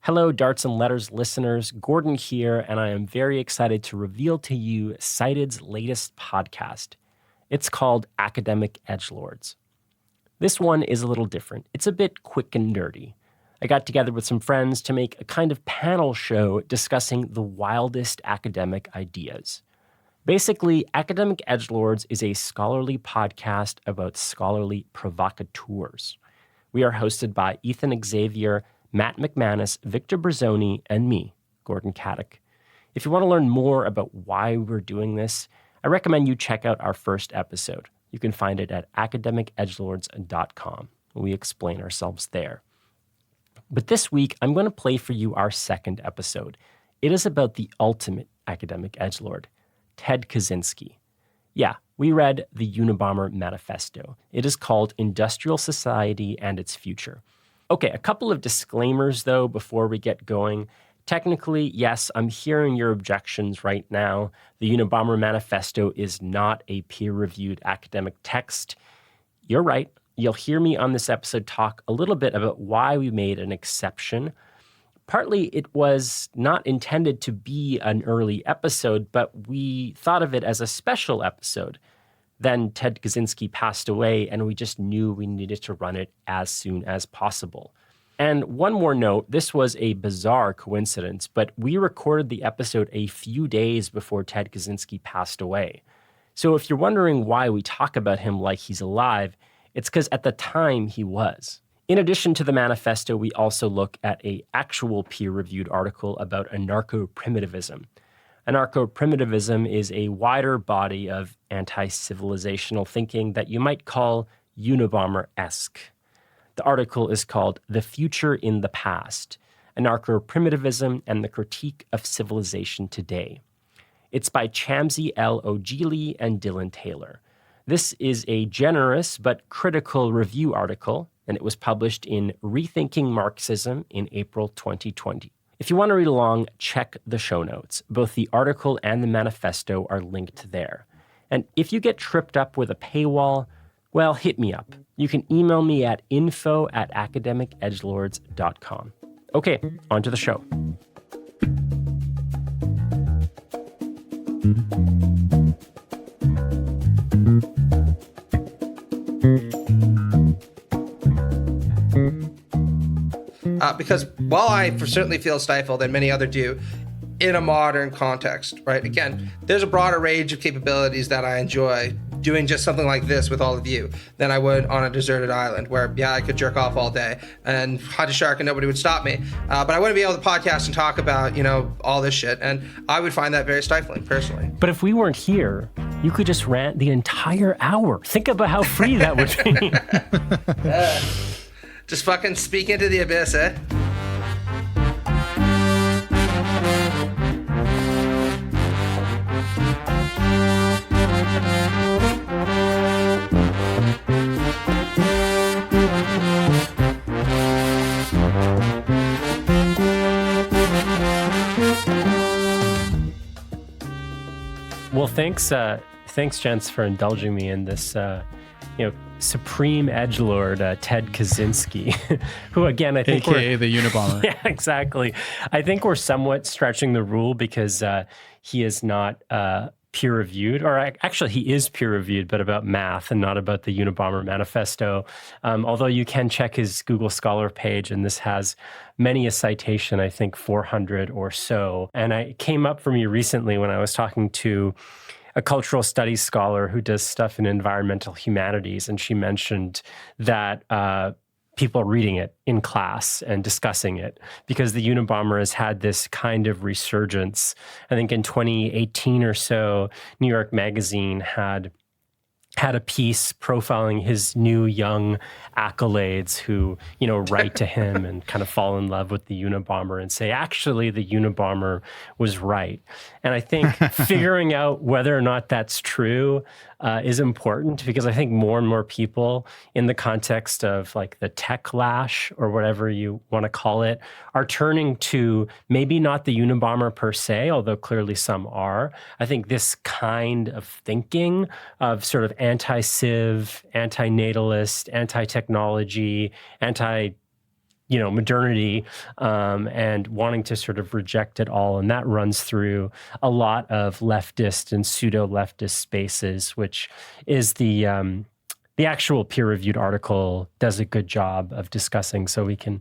Hello, Darts and Letters listeners. Gordon here, and I am very excited to reveal to you Cited's latest podcast. It's called Academic Edgelords. This one is a little different. It's a bit quick and dirty. I got together with some friends to make a kind of panel show discussing the wildest academic ideas. Basically, Academic Edgelords is a scholarly podcast about scholarly provocateurs. We are hosted by Ethan Xavier, Matt McManus, Victor Brazzoni, and me, Gordon Caddick. If you want to learn more about why we're doing this, I recommend you check out our first episode. You can find it at academicedgelords.com. We explain ourselves there. But this week, I'm going to play for you our second episode. It is about the ultimate academic edgelord, Ted Kaczynski. Yeah, we read the Unabomber Manifesto. It is called Industrial Society and Its Future. Okay, a couple of disclaimers, though, before we get going. Technically, yes, I'm hearing your objections right now. The Unabomber Manifesto is not a peer-reviewed academic text. You're right. You'll hear me on this episode talk a little bit about why we made an exception. Partly, it was not intended to be an early episode, but we thought of it as a special episode. Then Ted Kaczynski passed away, and we just knew we needed to run it as soon as possible. And one more note, this was a bizarre coincidence, but we recorded the episode a few days before Ted Kaczynski passed away. So if you're wondering why we talk about him like he's alive, it's because at the time he was. In addition to the manifesto, we also look at an actual peer-reviewed article about anarcho-primitivism. Anarcho-primitivism is a wider body of anti-civilizational thinking that you might call Unabomber-esque. The article is called The Future in the Past, Anarcho-Primitivism and the Critique of Civilization Today. It's by Chamsi L. Ogili and Dylan Taylor. This is a generous but critical review article, and it was published in Rethinking Marxism in April 2020. If you want to read along, check the show notes. Both the article and the manifesto are linked there. And if you get tripped up with a paywall, well, hit me up. You can email me at info@academicedgelords.com. Okay, on to the show. Because while I certainly feel stifled, and many others do, in a modern context, right? Again, there's a broader range of capabilities that I enjoy doing just something like this with all of you than I would on a deserted island where, yeah, I could jerk off all day and hunt a shark and nobody would stop me. But I wouldn't be able to podcast and talk about, all this shit. And I would find that very stifling, personally. But if we weren't here, you could just rant the entire hour. Think about how free that would be. Just fucking speak into the abyss, eh? Well, thanks, gents, for indulging me in this, supreme edgelord, Ted Kaczynski, who, again, I think AKA the Unabomber. Yeah, exactly. I think we're somewhat stretching the rule because he is not peer-reviewed, or actually he is peer-reviewed, but about math and not about the Unabomber Manifesto. Although you can check his Google Scholar page, and this has many a citation, I think 400 or so. And it came up for me recently when I was talking to a cultural studies scholar who does stuff in environmental humanities, and she mentioned that people reading it in class and discussing it because the Unabomber has had this kind of resurgence. I think in 2018 or so, New York Magazine had a piece profiling his new young accolades who, write to him and kind of fall in love with the Unabomber and say, actually, the Unabomber was right. And I think figuring out whether or not that's true is important because I think more and more people in the context of like the tech lash or whatever you want to call it are turning to maybe not the Unabomber per se, although clearly some are. I think this kind of thinking of sort of anti-civ, anti-natalist, anti-technology, modernity, and wanting to sort of reject it all. And that runs through a lot of leftist and pseudo-leftist spaces, which is the actual peer-reviewed article does a good job of discussing. So we can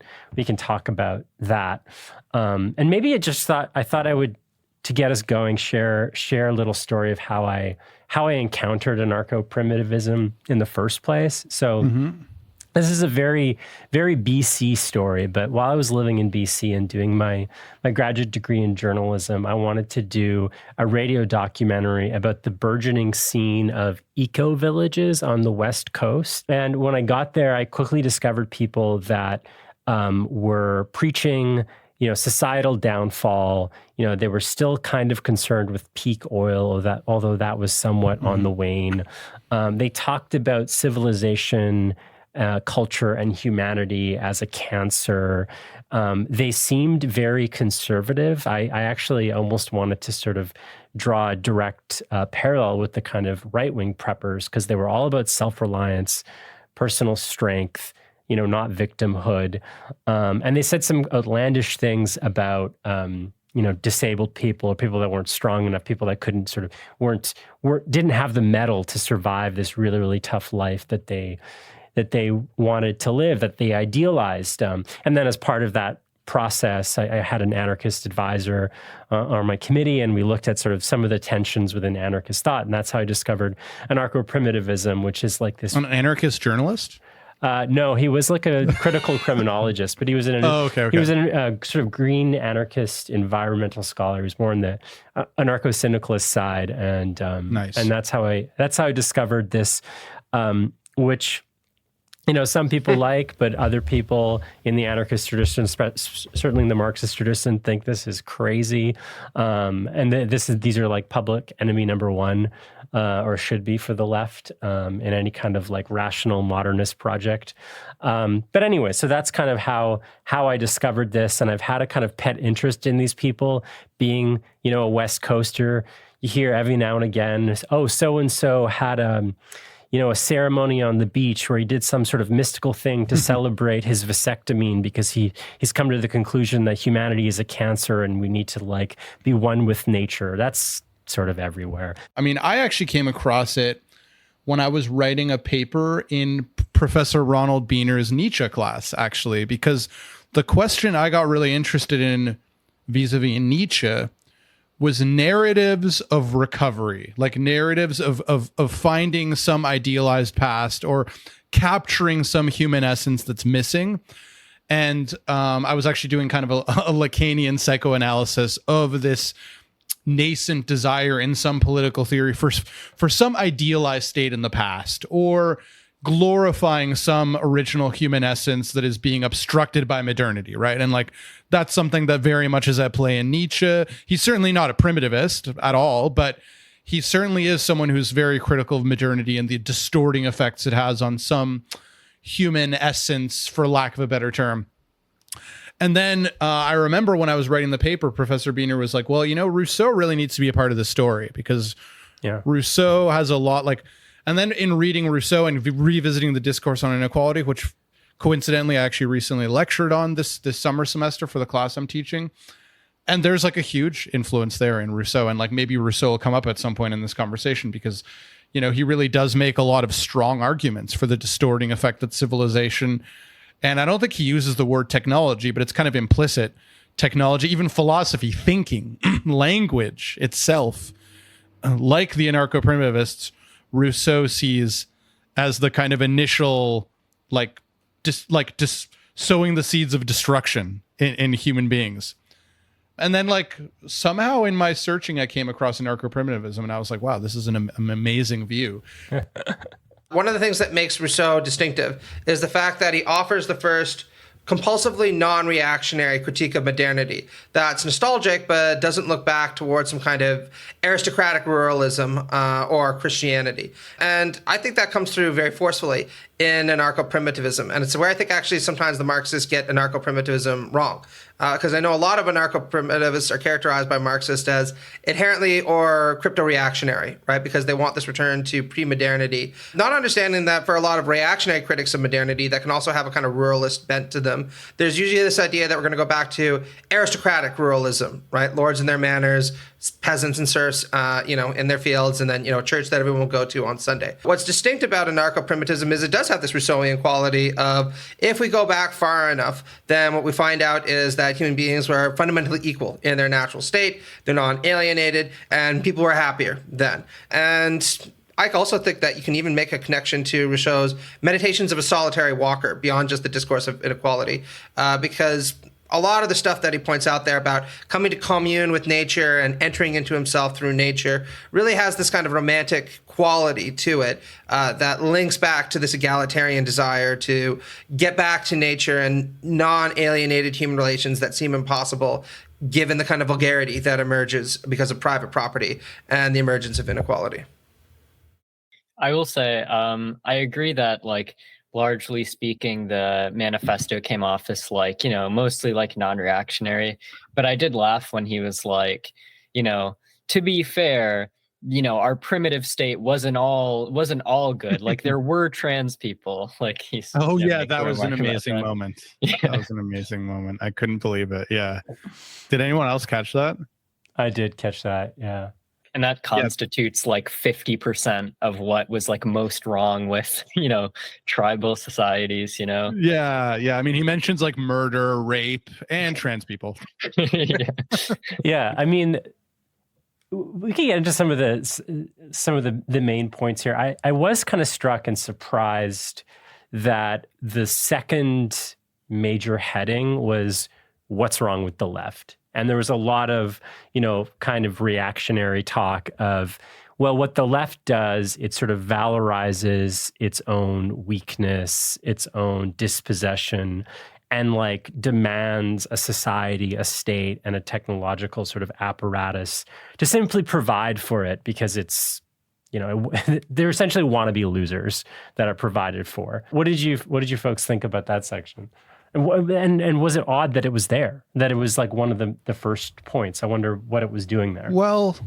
talk about that. And maybe I thought I would, to get us going, share a little story of how I encountered anarcho-primitivism in the first place. So this is a very, very BC story, but while I was living in BC and doing my graduate degree in journalism, I wanted to do a radio documentary about the burgeoning scene of eco-villages on the West Coast. And when I got there, I quickly discovered people that were preaching societal downfall. They were still kind of concerned with peak oil, although that was somewhat on the wane. They talked about civilization, culture, and humanity as a cancer. They seemed very conservative. I actually almost wanted to sort of draw a direct parallel with the kind of right-wing preppers, because they were all about self-reliance, personal strength, not victimhood. And they said some outlandish things about, disabled people, or people that weren't strong enough, people that couldn't sort of didn't have the mettle to survive this really, really tough life that they wanted to live, that they idealized. And then as part of that process, I had an anarchist advisor on my committee, and we looked at sort of some of the tensions within anarchist thought. And that's how I discovered anarcho-primitivism, which is like this... An anarchist journalist? No, he was like a critical criminologist, but he was he was a sort of green anarchist environmental scholar. He was more on the anarcho-syndicalist side, and nice. And that's how I discovered this, which some people like, but other people in the anarchist tradition, certainly in the Marxist tradition, think this is crazy. And these are like public enemy number one, or should be for the left, in any kind of like rational modernist project. But anyway, so that's kind of how I discovered this. And I've had a kind of pet interest in these people. Being, a West Coaster, you hear every now and again, oh, so-and-so had a ceremony on the beach where he did some sort of mystical thing to celebrate his vasectomine, because he's come to the conclusion that humanity is a cancer and we need to like be one with nature. That's sort of everywhere. I mean, I actually came across it when I was writing a paper in Professor Ronald Biener's Nietzsche class, actually, because the question I got really interested in vis-a-vis Nietzsche was narratives of recovery, like narratives of finding some idealized past or capturing some human essence that's missing. And I was actually doing kind of a Lacanian psychoanalysis of this nascent desire in some political theory for some idealized state in the past, or glorifying some original human essence that is being obstructed by modernity, right? And like, that's something that very much is at play in Nietzsche. He's certainly not a primitivist at all, but he certainly is someone who's very critical of modernity and the distorting effects it has on some human essence, for lack of a better term. And then I remember when I was writing the paper, Professor Biener was like, well, Rousseau really needs to be a part of the story, because Rousseau has a lot like, and then in reading Rousseau and revisiting the Discourse on Inequality, which coincidentally I actually recently lectured on this summer semester for the class I'm teaching, and there's like a huge influence there in Rousseau, and like maybe Rousseau will come up at some point in this conversation, because he really does make a lot of strong arguments for the distorting effect that civilization, and I don't think he uses the word technology, but it's kind of implicit, technology, even philosophy, thinking, language itself, like the anarcho-primitivists, Rousseau sees as the kind of initial, sowing the seeds of destruction in human beings. And then like somehow in my searching, I came across anarcho-primitivism, and I was like, wow, this is an amazing view. One of the things that makes Rousseau distinctive is the fact that he offers the first compulsively non-reactionary critique of modernity that's nostalgic but doesn't look back towards some kind of aristocratic ruralism or Christianity. And I think that comes through very forcefully in anarcho-primitivism. And it's where I think actually sometimes the Marxists get anarcho-primitivism wrong. Because I know a lot of anarcho-primitivists are characterized by Marxists as inherently or crypto-reactionary, right? Because they want this return to pre-modernity. Not understanding that for a lot of reactionary critics of modernity that can also have a kind of ruralist bent to them, there's usually this idea that we're going to go back to aristocratic ruralism, right? Lords and their manors, peasants and serfs, in their fields, and then, a church that everyone will go to on Sunday. What's distinct about anarcho-primitivism is it does have this Rousseauian quality of, if we go back far enough, then what we find out is that human beings were fundamentally equal in their natural state. They're non-alienated, and people were happier then. And I also think that you can even make a connection to Rousseau's Meditations of a Solitary Walker beyond just the discourse of inequality, because a lot of the stuff that he points out there about coming to commune with nature and entering into himself through nature really has this kind of romantic quality to it that links back to this egalitarian desire to get back to nature and non-alienated human relations that seem impossible given the kind of vulgarity that emerges because of private property and the emergence of inequality. I will say, I agree that, largely speaking, the manifesto came off as mostly non-reactionary. But I did laugh when he was like, to be fair, our primitive state wasn't all good. There were trans people. He's that was an amazing moment. Yeah. That was an amazing moment. I couldn't believe it. Yeah. Did anyone else catch that? I did catch that. Yeah. And that constitutes 50% of what was most wrong with, tribal societies, Yeah. I mean, he mentions murder, rape, and trans people. Yeah. I mean, we can get into some of the main points here. I was kind of struck and surprised that the second major heading was what's wrong with the left. And there was a lot of, kind of reactionary talk of, well, what the left does, it sort of valorizes its own weakness, its own dispossession, and demands a society, a state, and a technological sort of apparatus to simply provide for it because it's, they're essentially wannabe losers that are provided for. What did you folks think about that section? And was it odd that it was there, that it was one of the first points? I wonder what it was doing there. Well,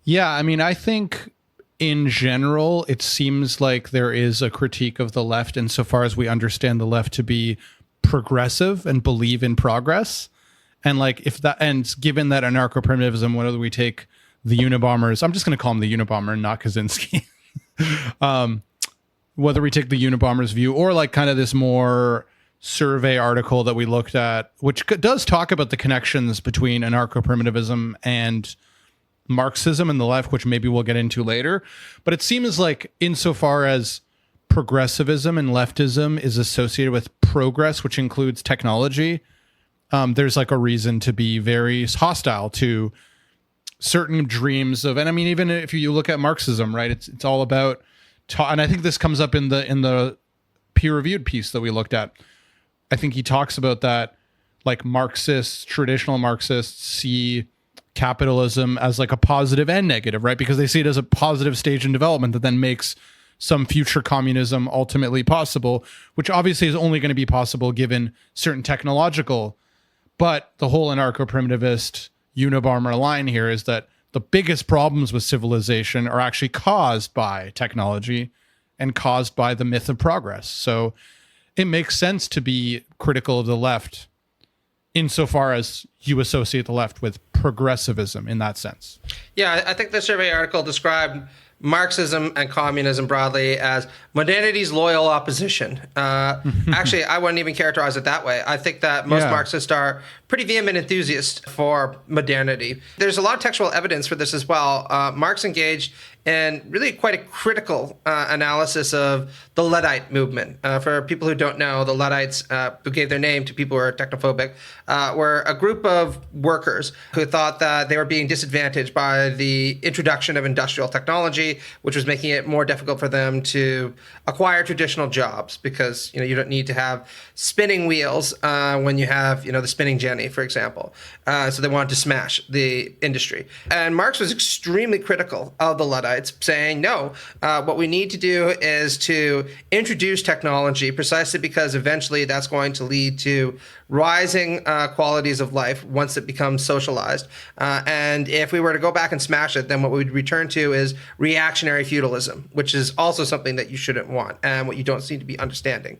yeah, I mean, I think in general, it seems like there is a critique of the left insofar as we understand the left to be progressive and believe in progress. And given that anarcho-primitivism, whether we take the Unabombers, I'm just going to call him the Unabomber, not Kaczynski. Whether we take the Unabombers view or kind of this more survey article that we looked at, which does talk about the connections between anarcho-primitivism and Marxism and the left, which maybe we'll get into later. But it seems insofar as progressivism and leftism is associated with progress, which includes technology, there's a reason to be very hostile to certain dreams of, and I mean, even if you look at Marxism, right, it's all about, and I think this comes up in the peer-reviewed piece that we looked at. I think he talks about that, traditional Marxists see capitalism as a positive and negative, right? Because they see it as a positive stage in development that then makes some future communism ultimately possible, which obviously is only going to be possible given certain technological. But the whole anarcho-primitivist Unabomber line here is that the biggest problems with civilization are actually caused by technology and caused by the myth of progress. So it makes sense to be critical of the left insofar as you associate the left with progressivism in that sense. Yeah, I think the survey article described Marxism and communism broadly as modernity's loyal opposition. Actually, I wouldn't even characterize it that way. I think that most Marxists are pretty vehement enthusiasts for modernity. There's a lot of textual evidence for this as well. Marx engaged in really quite a critical analysis of the Luddite movement. For people who don't know, the Luddites, who gave their name to people who are technophobic, were a group of workers who thought that they were being disadvantaged by the introduction of industrial technology, which was making it more difficult for them to acquire traditional jobs because you don't need to have spinning wheels when you have the spinning jenny. money, for example. So they wanted to smash the industry. And Marx was extremely critical of the Luddites, saying, no, what we need to do is to introduce technology precisely because eventually that's going to lead to rising qualities of life once it becomes socialized. And if we were to go back and smash it, then what we would return to is reactionary feudalism, which is also something that you shouldn't want and what you don't seem to be understanding.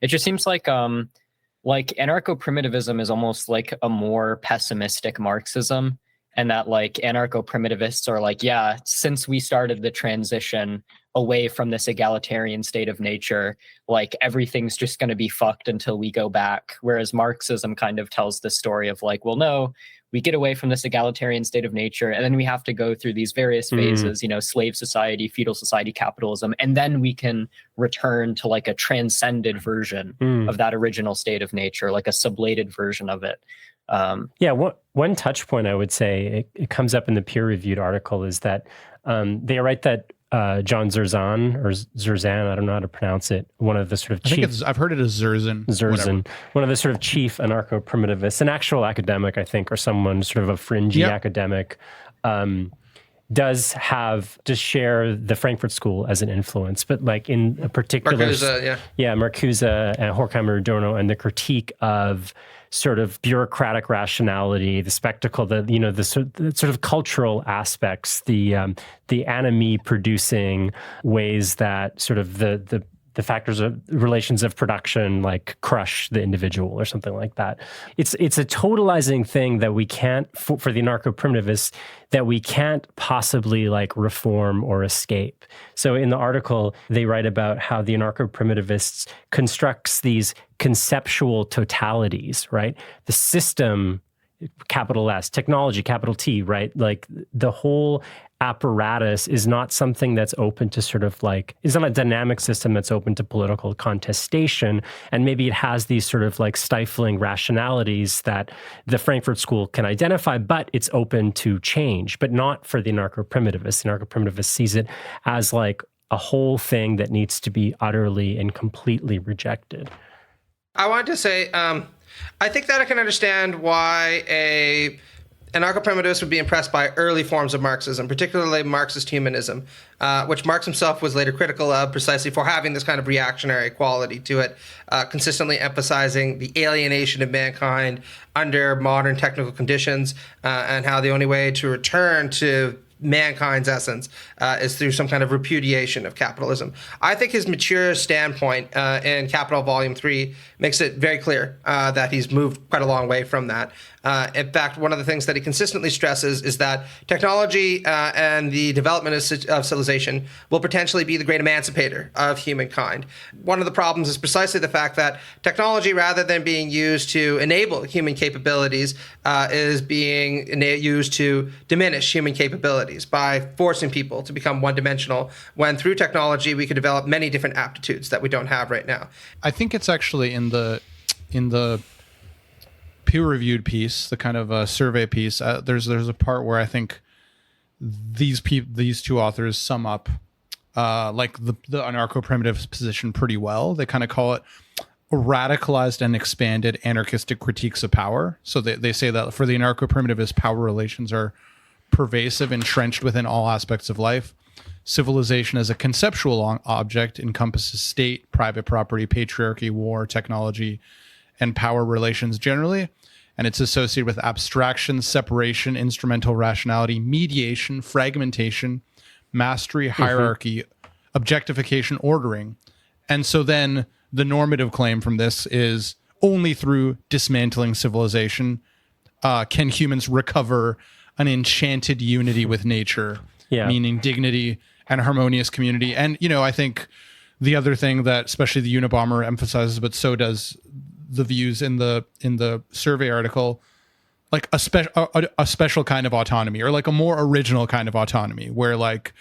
It just seems like anarcho-primitivism is almost like a more pessimistic Marxism, and that like anarcho-primitivists are like, yeah, since we started the transition away from this egalitarian state of nature, like everything's just going to be fucked until we go back. Whereas Marxism kind of tells the story of like, well, no, we get away from this egalitarian state of nature, and then we have to go through these various phases, slave society, feudal society, capitalism, and then we can return to like a transcended version of that original state of nature, like a sublated version of it. One touch point I would say, it comes up in the peer-reviewed article, is that they write that John Zerzan, or Zerzan, I don't know how to pronounce it, one of the sort of chief... I've heard it as Zerzan. One of the sort of chief anarcho-primitivists, an actual academic, I think, or someone sort of a fringy academic, does share the Frankfurt School as an influence, but like in a particular... Marcuse, Marcuse and Horkheimer Adorno, and the critique of sort of bureaucratic rationality, the spectacle, the sort of cultural aspects, the enemy producing ways that sort of the factors of relations of production like crush the individual or something like that. It's a totalizing thing that we can't, for the anarcho-primitivists, that we can't possibly like reform or escape. So in the article, they write about how the anarcho-primitivists constructs these conceptual totalities, right? The system, capital S, technology, capital T, right? Like the whole apparatus is not something that's open to sort of like, it's not a dynamic system that's open to political contestation. And maybe it has these sort of like stifling rationalities that the Frankfurt School can identify, but it's open to change, but not for the anarcho-primitivist. The anarcho-primitivist sees it as like a whole thing that needs to be utterly and completely rejected. I wanted to say, I think that I can understand why anarcho-primitivists would be impressed by early forms of Marxism, particularly Marxist humanism, which Marx himself was later critical of precisely for having this kind of reactionary quality to it, consistently emphasizing the alienation of mankind under modern technical conditions, and how the only way to return to mankind's essence is through some kind of repudiation of capitalism. I think his mature standpoint in Capital Volume 3 makes it very clear that he's moved quite a long way from that. In fact, one of the things that he consistently stresses is that technology and the development of civilization will potentially be the great emancipator of humankind. One of the problems is precisely the fact that technology, rather than being used to enable human capabilities, is being used to diminish human capabilities by forcing people to become one-dimensional, when through technology we could develop many different aptitudes that we don't have right now. I think it's actually in the peer-reviewed piece, the kind of survey piece, there's a part where I think these two authors sum up like the anarcho-primitive position pretty well. They kind of call it radicalized and expanded anarchistic critiques of power. So they say that for the anarcho-primitivist, power relations are pervasive, entrenched within all aspects of life. Civilization as a conceptual object encompasses state, private property, patriarchy, war, technology, and power relations generally. And it's associated with abstraction, separation, instrumental rationality, mediation, fragmentation, mastery, hierarchy, objectification, ordering. And so then the normative claim from this is only through dismantling civilization can humans recover an enchanted unity with nature, meaning dignity and harmonious community. And, I think the other thing that especially the Unabomber emphasizes, but so does the views in the survey article, like a special kind of autonomy, or like a more original kind of autonomy, where like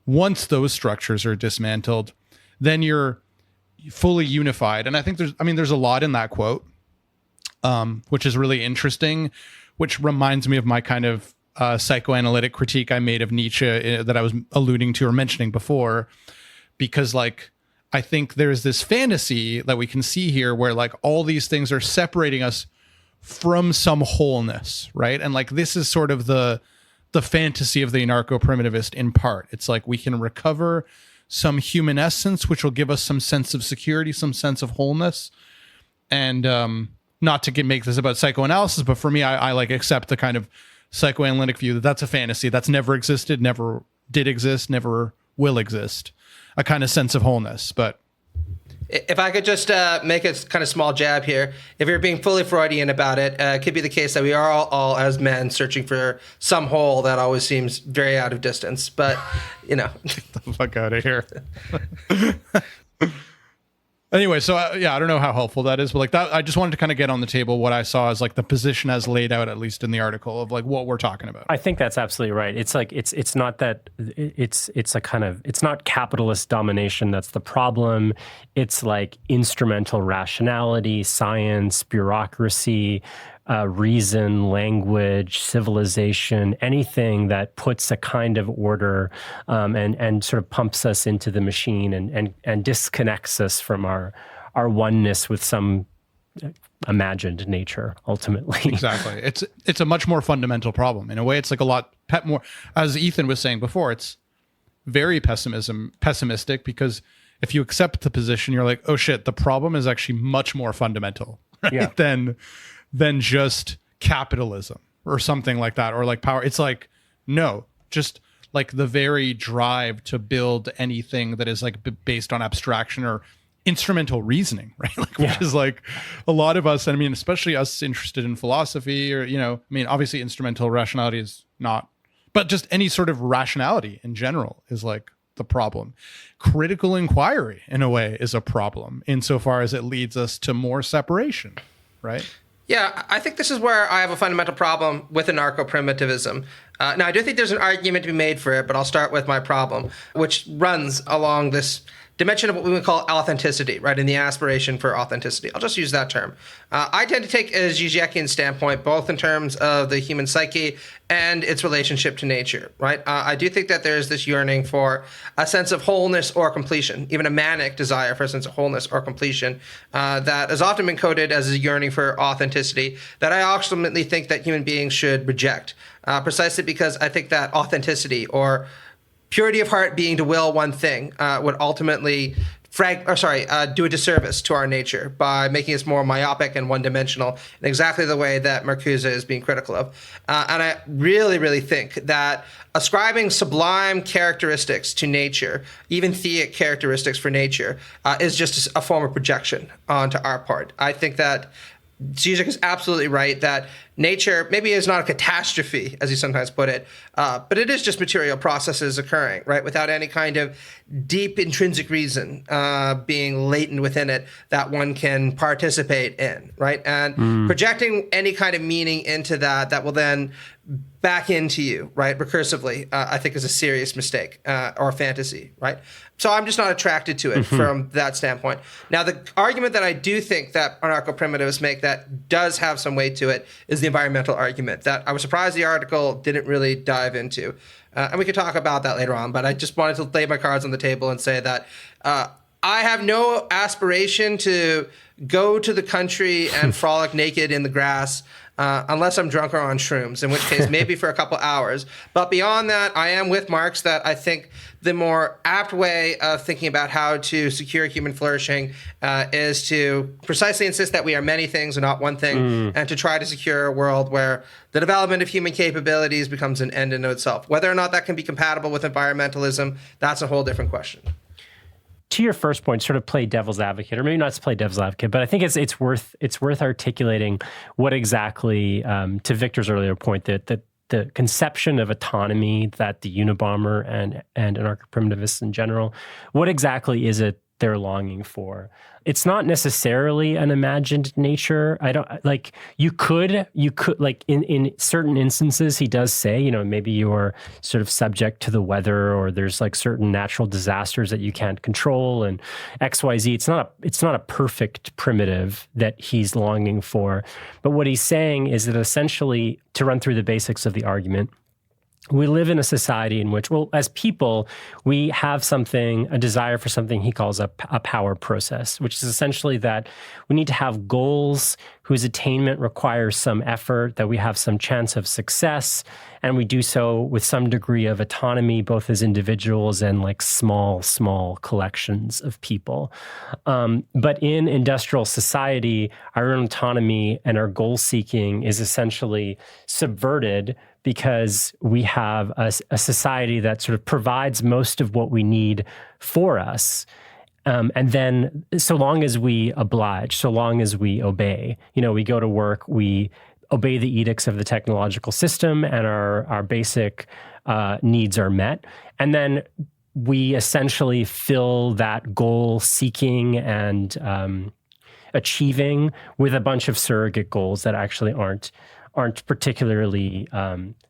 once those structures are dismantled, then you're fully unified. And I think there's a lot in that quote, which is really interesting, which reminds me of my kind of psychoanalytic critique I made of Nietzsche that I was alluding to or mentioning before, because like I think there's this fantasy that we can see here where like all these things are separating us from some wholeness, right? And like this is sort of the fantasy of the anarcho-primitivist in part. It's like we can recover some human essence, which will give us some sense of security, some sense of wholeness. And not to make this about psychoanalysis, but for me, I like accept the kind of psychoanalytic view that that's a fantasy that's never existed, never did exist, never will exist. A kind of sense of wholeness. But if I could just make a kind of small jab here, if you're being fully Freudian about it, it could be the case that we are all as men searching for some whole that always seems very out of distance. But, you know. Get the fuck out of here. Anyway, so I don't know how helpful that is, but like that, I just wanted to kind of get on the table what I saw as like the position as laid out, at least in the article, of like what we're talking about. I think that's absolutely right. It's like it's not that it's a kind of, it's not capitalist domination that's the problem. It's like instrumental rationality, science, bureaucracy, reason, language, civilization, anything that puts a kind of order and sort of pumps us into the machine and disconnects us from our oneness with some imagined nature, ultimately. Exactly. It's a much more fundamental problem. In a way, it's like a lot more, as Ethan was saying before, it's very pessimistic, because if you accept the position, you're like, oh shit, the problem is actually much more fundamental, right? Yeah. than just capitalism or something like that, or like power. It's like, no, just like the very drive to build anything that is like based on abstraction or instrumental reasoning, right? Like, which is like a lot of us, I mean, especially us interested in philosophy, or, you know, I mean, obviously instrumental rationality is not, but just any sort of rationality in general is like the problem. Critical inquiry, in a way, is a problem insofar as it leads us to more separation, right? Yeah, I think this is where I have a fundamental problem with anarcho-primitivism. Now, I do think there's an argument to be made for it, but I'll start with my problem, which runs along this dimension of what we would call authenticity, right, and the aspiration for authenticity. I'll just use that term. I tend to take a Ziziekian standpoint, both in terms of the human psyche and its relationship to nature, right? I do think that there's this yearning for a sense of wholeness or completion, even a manic desire for a sense of wholeness or completion that has often been coded as a yearning for authenticity that I ultimately think that human beings should reject, precisely because I think that authenticity, or purity of heart being to will one thing, would ultimately do a disservice to our nature by making us more myopic and one-dimensional in exactly the way that Marcuse is being critical of. And I really, really think that ascribing sublime characteristics to nature, even theic characteristics for nature, is just a form of projection onto our part. I think that Zizek is absolutely right that nature maybe is not a catastrophe, as you sometimes put it, but it is just material processes occurring, right, without any kind of deep intrinsic reason being latent within it that one can participate in, right? And projecting any kind of meaning into that will then back into you, right, recursively, I think is a serious mistake or a fantasy, right? So I'm just not attracted to it from that standpoint. Now, the argument that I do think that anarcho-primitivists make that does have some weight to it is the environmental argument that I was surprised the article didn't really dive into. And we could talk about that later on, but I just wanted to lay my cards on the table and say that I have no aspiration to go to the country and frolic naked in the grass unless I'm drunk or on shrooms, in which case maybe for a couple hours. But beyond that, I am with Marx that I think the more apt way of thinking about how to secure human flourishing is to precisely insist that we are many things and not one thing, and to try to secure a world where the development of human capabilities becomes an end in itself. Whether or not that can be compatible with environmentalism, that's a whole different question. To your first point, sort of play devil's advocate, or maybe not to play devil's advocate, but I think it's worth articulating what exactly, to Victor's earlier point, that the conception of autonomy that the Unabomber and anarcho-primitivists in general, what exactly is it they're longing for? It's not necessarily an imagined nature. I don't like, you could like in certain instances, he does say, you know, maybe you're sort of subject to the weather, or there's like certain natural disasters that you can't control, and XYZ. It's not a perfect primitive that he's longing for. But what he's saying is that essentially, to run through the basics of the argument, we live in a society in which, well, as people, we have a desire for something he calls a power process, which is essentially that we need to have goals whose attainment requires some effort, that we have some chance of success, and we do so with some degree of autonomy, both as individuals and like small collections of people. But in industrial society, our own autonomy and our goal seeking is essentially subverted because we have a society that sort of provides most of what we need for us. And then so long as we oblige, so long as we obey, we go to work, we obey the edicts of the technological system, and our basic needs are met. And then we essentially fill that goal seeking and achieving with a bunch of surrogate goals that actually aren't particularly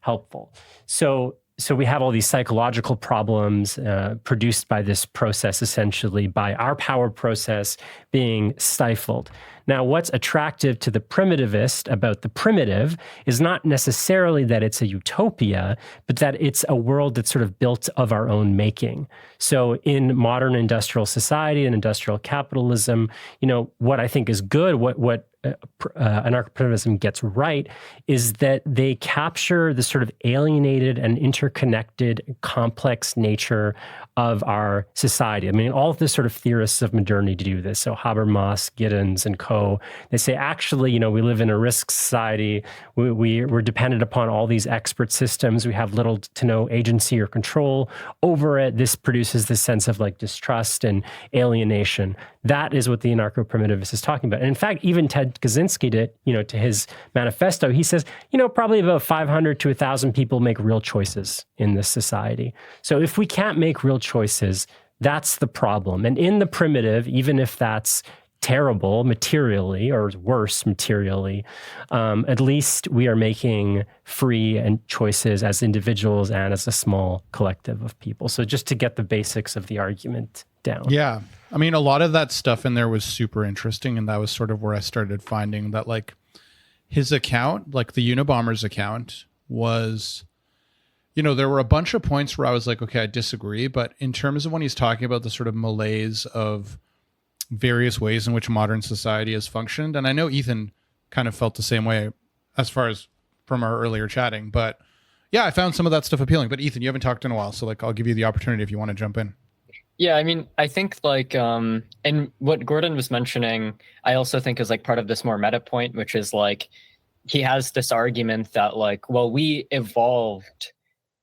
helpful. So we have all these psychological problems produced by this process, essentially by our power process being stifled. Now, what's attractive to the primitivist about the primitive is not necessarily that it's a utopia, but that it's a world that's sort of built of our own making. So in modern industrial society and industrial capitalism, what I think is good, what anarcho-primitivism gets right, is that they capture the sort of alienated and interconnected, complex nature of our society. I mean, all of the sort of theorists of modernity do this. So Habermas, Giddens, and co. They say, actually, we live in a risk society. We're dependent upon all these expert systems. We have little to no agency or control over it. This produces this sense of like distrust and alienation. That is what the anarcho-primitivist is talking about. And in fact, even Ted Kaczynski to his manifesto, he says, probably about 500 to 1,000 people make real choices in this society. So if we can't make real choices, that's the problem. And in the primitive, even if that's terrible materially or worse materially, at least we are making free and choices as individuals and as a small collective of people. So just to get the basics of the argument down. Yeah. I mean, a lot of that stuff in there was super interesting. And that was sort of where I started finding that like his account, like the Unabomber's account was, there were a bunch of points where I was like, okay, I disagree. But in terms of when he's talking about the sort of malaise of various ways in which modern society has functioned, and I know Ethan kind of felt the same way as far as from our earlier chatting, but yeah, I found some of that stuff appealing. But Ethan, you haven't talked in a while, so like I'll give you the opportunity if you want to jump in. Yeah, I mean, I think like, and what Gordon was mentioning, I also think is like part of this more meta point, which is like, he has this argument that like, well, we evolved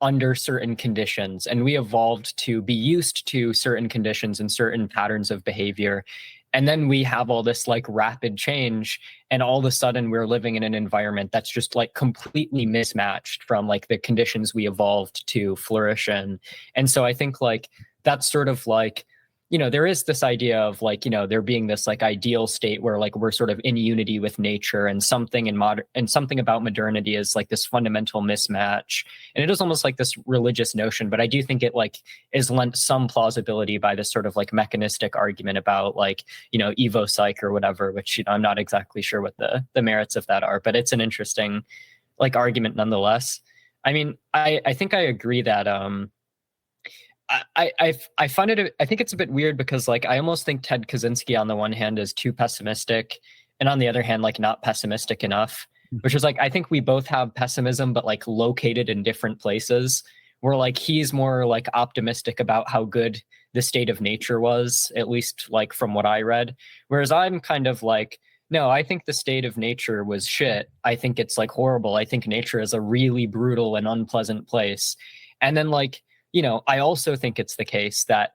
under certain conditions and we evolved to be used to certain conditions and certain patterns of behavior. And then we have all this like rapid change, and all of a sudden we're living in an environment that's just like completely mismatched from like the conditions we evolved to flourish in. And so I think like, that's sort of like, there is this idea of like, there being this like ideal state where like we're sort of in unity with nature, and something something about modernity is like this fundamental mismatch. And it is almost like this religious notion, but I do think it like is lent some plausibility by this sort of like mechanistic argument about like, evo psych or whatever, which, I'm not exactly sure what the merits of that are, but it's an interesting like argument nonetheless. I mean, I think I agree that, I find it, I think it's a bit weird because like I almost think Ted Kaczynski on the one hand is too pessimistic, and on the other hand like not pessimistic enough, which is like I think we both have pessimism but like located in different places, where like he's more like optimistic about how good the state of nature was, at least like from what I read, whereas I'm kind of like, no, I think the state of nature was shit. I think it's like horrible. I think nature is a really brutal and unpleasant place. And then like, I also think it's the case that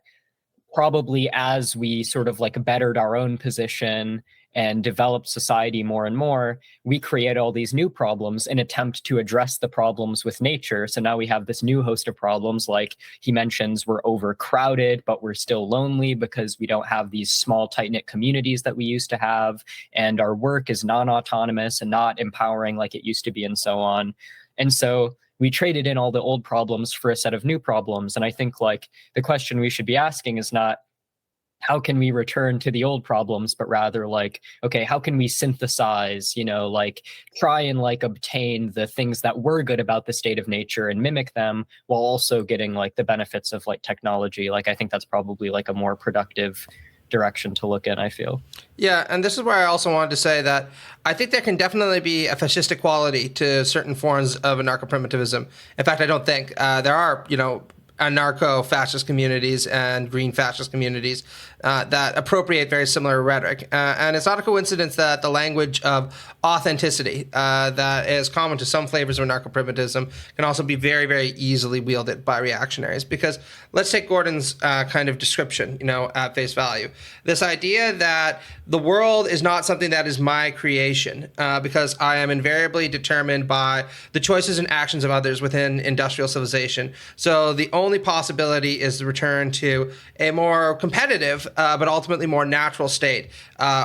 probably as we sort of like bettered our own position and developed society more and more, we create all these new problems in attempt to address the problems with nature. So now we have this new host of problems, like he mentions, we're overcrowded, but we're still lonely because we don't have these small, tight-knit communities that we used to have. And our work is non-autonomous and not empowering like it used to be, and so on. And so we traded in all the old problems for a set of new problems. And I think like the question we should be asking is not, how can we return to the old problems, but rather like, okay, how can we synthesize, like try and like obtain the things that were good about the state of nature and mimic them while also getting like the benefits of like technology. Like, I think that's probably like a more productive direction to look in, I feel. Yeah, and this is where I also wanted to say that I think there can definitely be a fascistic quality to certain forms of anarcho-primitivism. In fact, I don't think there are, anarcho-fascist communities and green fascist communities that appropriate very similar rhetoric. And it's not a coincidence that the language of authenticity that is common to some flavors of anarcho-primitivism can also be very, very easily wielded by reactionaries. Because let's take Gordon's kind of description, at face value. This idea that the world is not something that is my creation because I am invariably determined by the choices and actions of others within industrial civilization. So the only possibility is the return to a more competitive but ultimately more natural state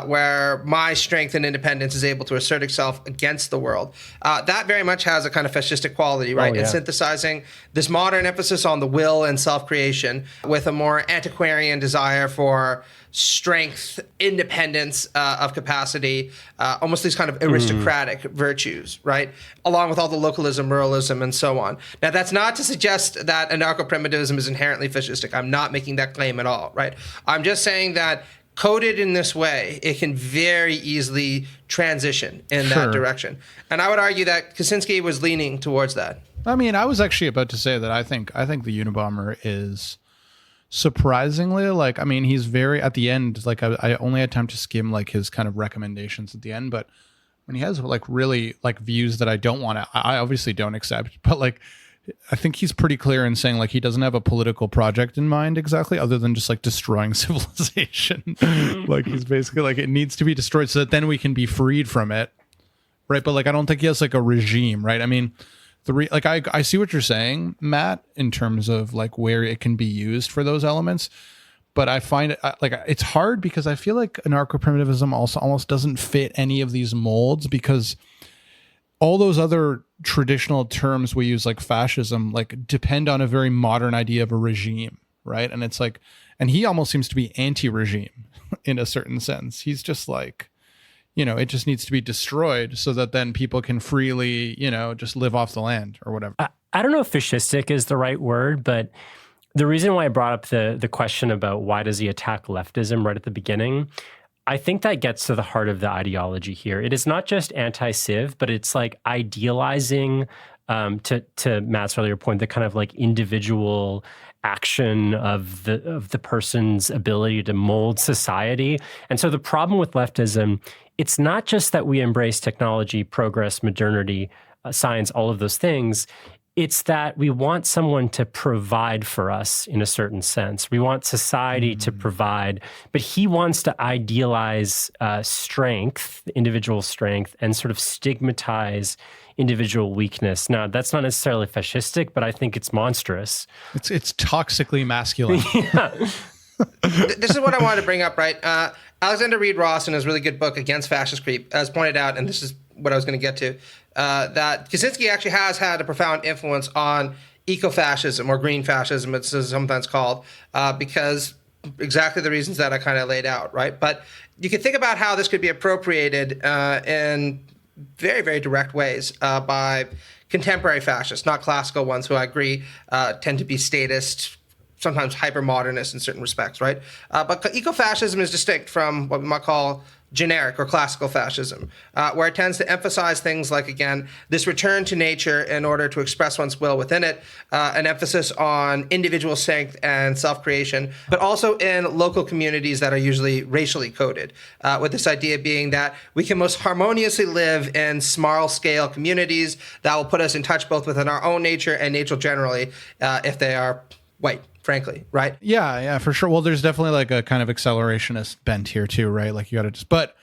where my strength and independence is able to assert itself against the world. That very much has a kind of fascistic quality, right? Oh, yeah. And synthesizing this modern emphasis on the will and self-creation with a more antiquarian desire for strength, independence of capacity, almost these kind of aristocratic virtues, right? Along with all the localism, ruralism, and so on. Now, that's not to suggest that anarcho-primitivism is inherently fascistic. I'm not making that claim at all, right? I'm just saying that coded in this way, it can very easily transition in that direction. And I would argue that Kaczynski was leaning towards that. I mean, I was actually about to say that I think the Unabomber is surprisingly, he's very, at the end, I only had time to skim his kind of recommendations at the end, but when he has really views that I obviously don't accept, but I think he's pretty clear in saying he doesn't have a political project in mind exactly, other than just destroying civilization. He's basically it needs to be destroyed so that then we can be freed from it, right? But I don't think he has a regime, right? I mean, I see what you're saying, Matt, in terms of where it can be used for those elements, but I find it it's hard because I feel like anarcho-primitivism also almost doesn't fit any of these molds, because all those other traditional terms we use, like fascism, depend on a very modern idea of a regime, right? And it's and he almost seems to be anti-regime in a certain sense. He's just it just needs to be destroyed so that then people can freely, just live off the land or whatever. I don't know if fascistic is the right word, but the reason why I brought up the question about why does he attack leftism right at the beginning, I think that gets to the heart of the ideology here. It is not just anti-civ, but it's idealizing, to Matt's earlier point, the kind of individual action of the person's ability to mold society. And so the problem with leftism, it's not just that we embrace technology, progress, modernity, science, all of those things. It's that we want someone to provide for us in a certain sense. We want society to provide, but he wants to idealize strength, individual strength, and sort of stigmatize individual weakness. Now, that's not necessarily fascistic, but I think it's monstrous. It's toxically masculine. Yeah. This is what I wanted to bring up, right? Alexander Reed Ross, in his really good book Against Fascist Creep, has pointed out, and this is what I was going to get to, that Kaczynski actually has had a profound influence on eco-fascism, or green fascism, it's sometimes called, because exactly the reasons that I kind of laid out, right? But you can think about how this could be appropriated in very, very direct ways by contemporary fascists, not classical ones, who I agree tend to be statist, sometimes hyper-modernist in certain respects, right? But eco-fascism is distinct from what we might call generic or classical fascism, where it tends to emphasize things like, again, this return to nature in order to express one's will within it, an emphasis on individual strength and self-creation, but also in local communities that are usually racially coded, with this idea being that we can most harmoniously live in small-scale communities that will put us in touch both within our own nature and nature generally, if they are white, frankly, right? Yeah, for sure. Well, there's definitely a kind of accelerationist bent here too, right? You got to just, but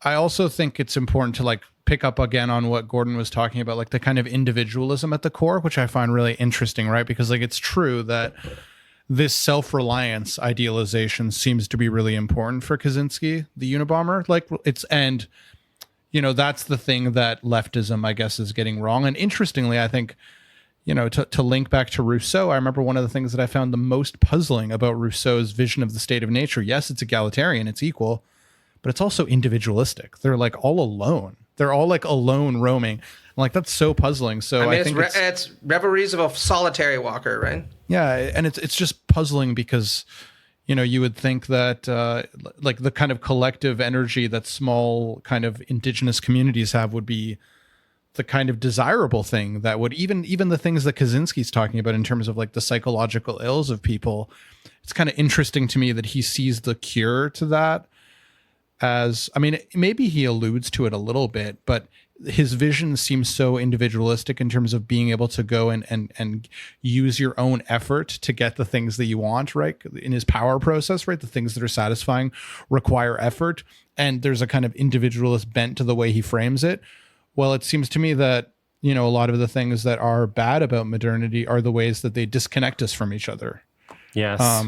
I also think it's important to pick up again on what Gordon was talking about, the kind of individualism at the core, which I find really interesting, right? Because it's true that this self-reliance idealization seems to be really important for Kaczynski, the Unabomber. That's the thing that leftism, I guess, is getting wrong. And interestingly, I think, to link back to Rousseau, I remember one of the things that I found the most puzzling about Rousseau's vision of the state of nature. Yes, it's egalitarian, it's equal, but it's also individualistic. They're all alone. They're all alone roaming. That's so puzzling. So I think it's reveries of a solitary walker, right? Yeah, and it's just puzzling because, you would think that like the kind of collective energy that small kind of indigenous communities have would be the kind of desirable thing that would even the things that Kaczynski's talking about in terms of like the psychological ills of people. It's kind of interesting to me that he sees the cure to that as, I mean, maybe he alludes to it a little bit, but his vision seems so individualistic in terms of being able to go and use your own effort to get the things that you want, right? In his power process, right? The things that are satisfying require effort. And there's a kind of individualist bent to the way he frames it. Well, it seems to me that, a lot of the things that are bad about modernity are the ways that they disconnect us from each other. Yes.